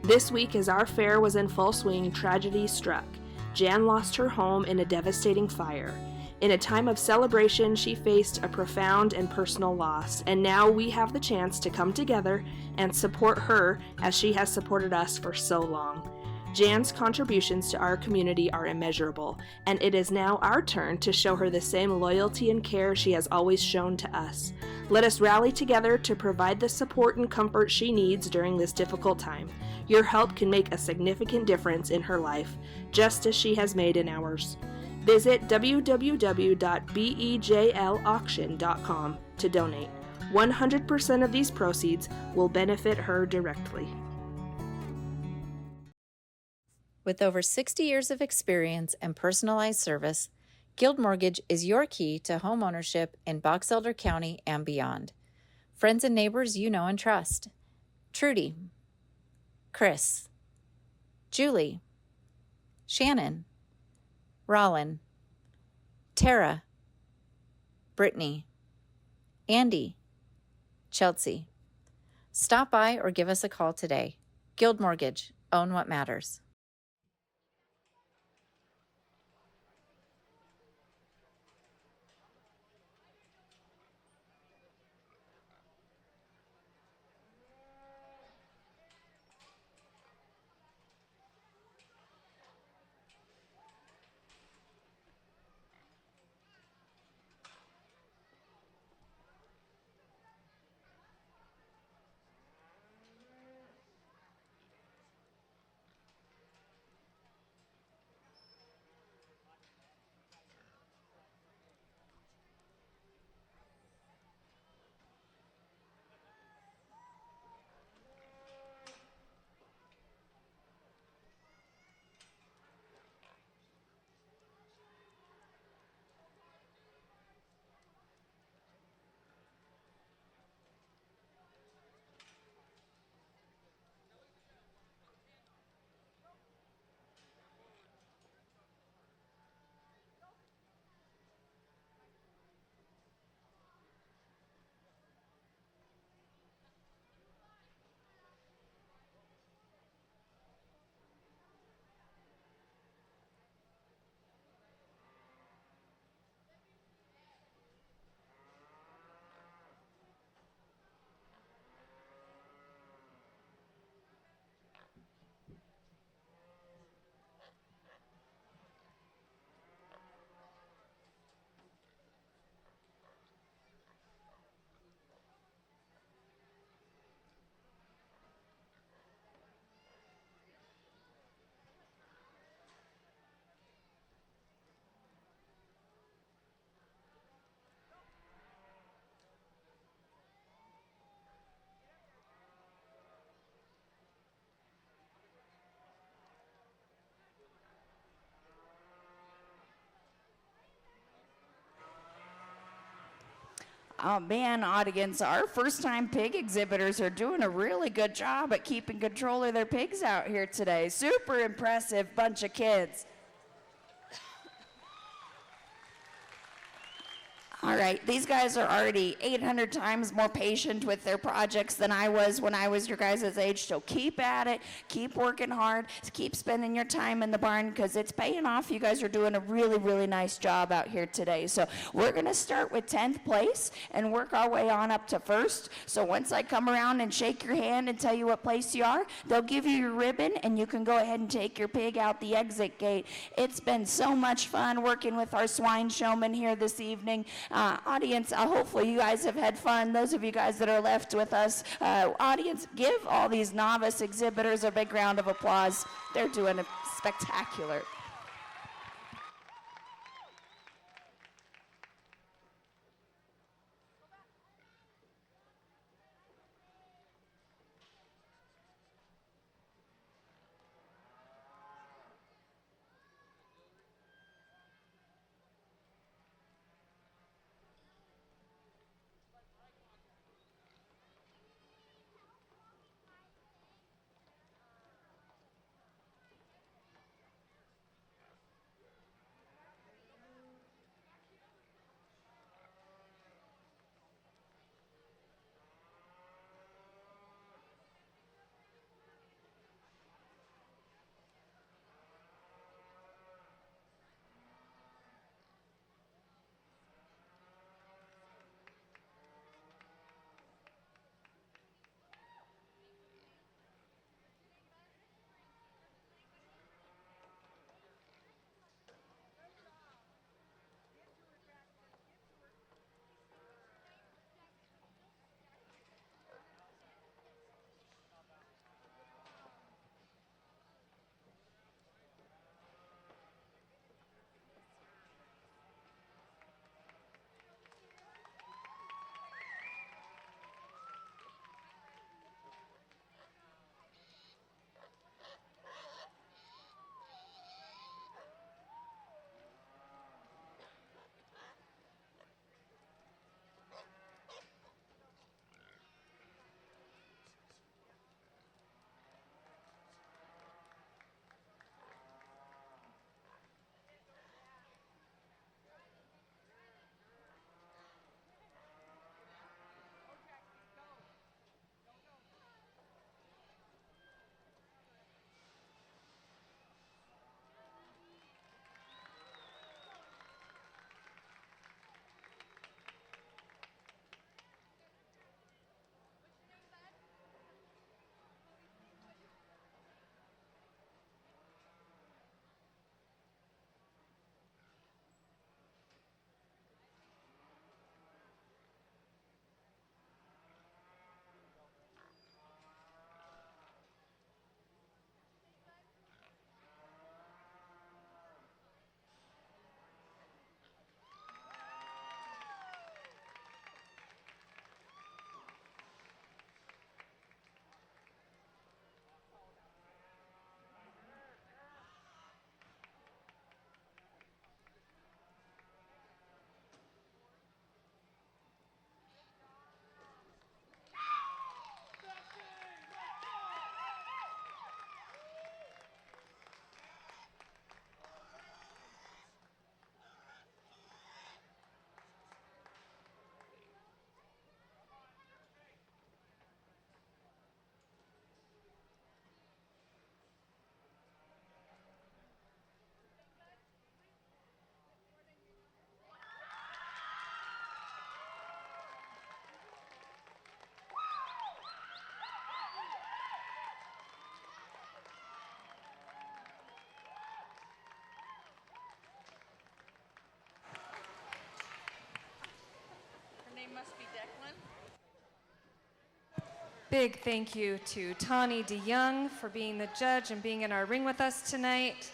This week, as our fair was in full swing, tragedy struck. Jan lost her home in a devastating fire. In a time of celebration, she faced a profound and personal loss, and now we have the chance to come together and support her as she has supported us for so long. Jan's contributions to our community are immeasurable, and it is now our turn to show her the same loyalty and care she has always shown to us. Let us rally together to provide the support and comfort she needs during this difficult time. Your help can make a significant difference in her life, just as she has made in ours. Visit www.bejlauction.com to donate. 100% of these proceeds will benefit her directly. With over 60 years of experience and personalized service, Guild Mortgage is your key to home ownership in Box Elder County and beyond. Friends and neighbors you know and trust. Trudy, Chris, Julie, Shannon, Rollin, Tara, Brittany, Andy, Chelsea. Stop by or give us a call today. Guild Mortgage, own what matters. Oh man, audience, our first-time pig exhibitors are doing a really good job at keeping control of their pigs out here today. Super impressive bunch of kids. All right, these guys are already 800 times more patient with their projects than I was when I was your guys' age, so keep at it, keep working hard, keep spending your time in the barn because it's paying off. You guys are doing a really, really nice job out here today. So we're going to start with 10th place and work our way on up to first. So once I come around and shake your hand and tell you what place you are, they'll give you your ribbon and you can go ahead and take your pig out the exit gate. It's been so much fun working with our swine showman here this evening. Audience, hopefully you guys have had fun. Those of you guys that are left with us, audience, give all these novice exhibitors a big round of applause. They're doing a spectacular. big thank you to Tawny DeYoung for being the judge and being in our ring with us tonight.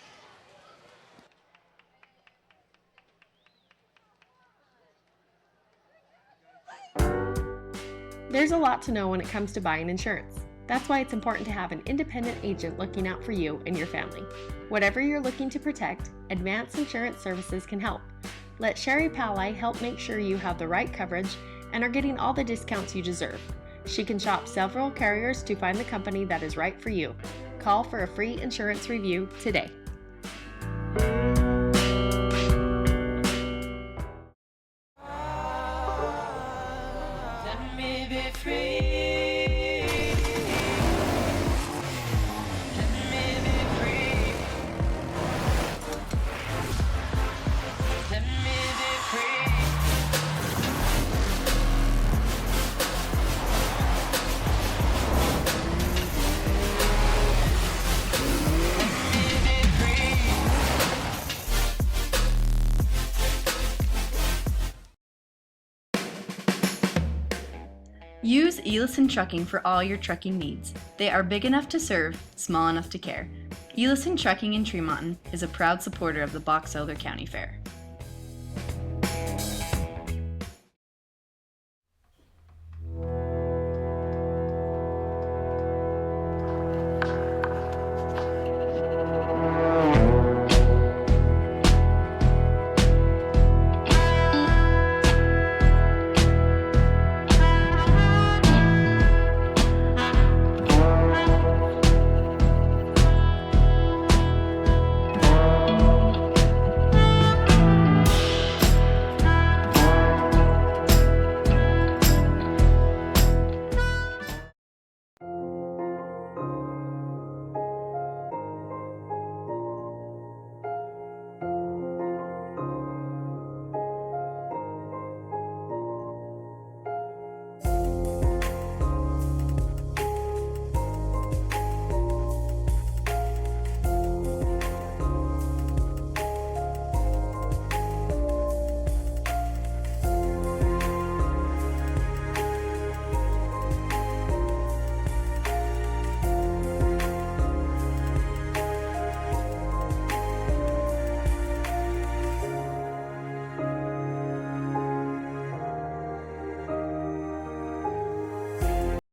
There's a lot to know when it comes to buying insurance. That's why it's important to have an independent agent looking out for you and your family. Whatever you're looking to protect, Advanced Insurance Services can help. Let Sherry Pally help make sure you have the right coverage and are getting all the discounts you deserve. She can shop several carriers to find the company that is right for you. Call for a free insurance review today. Let me be free. Let me be free. Let me be free. Use Elison Trucking for all your trucking needs. They are big enough to serve, small enough to care. Elison Trucking in Tremonton is a proud supporter of the Box Elder County Fair.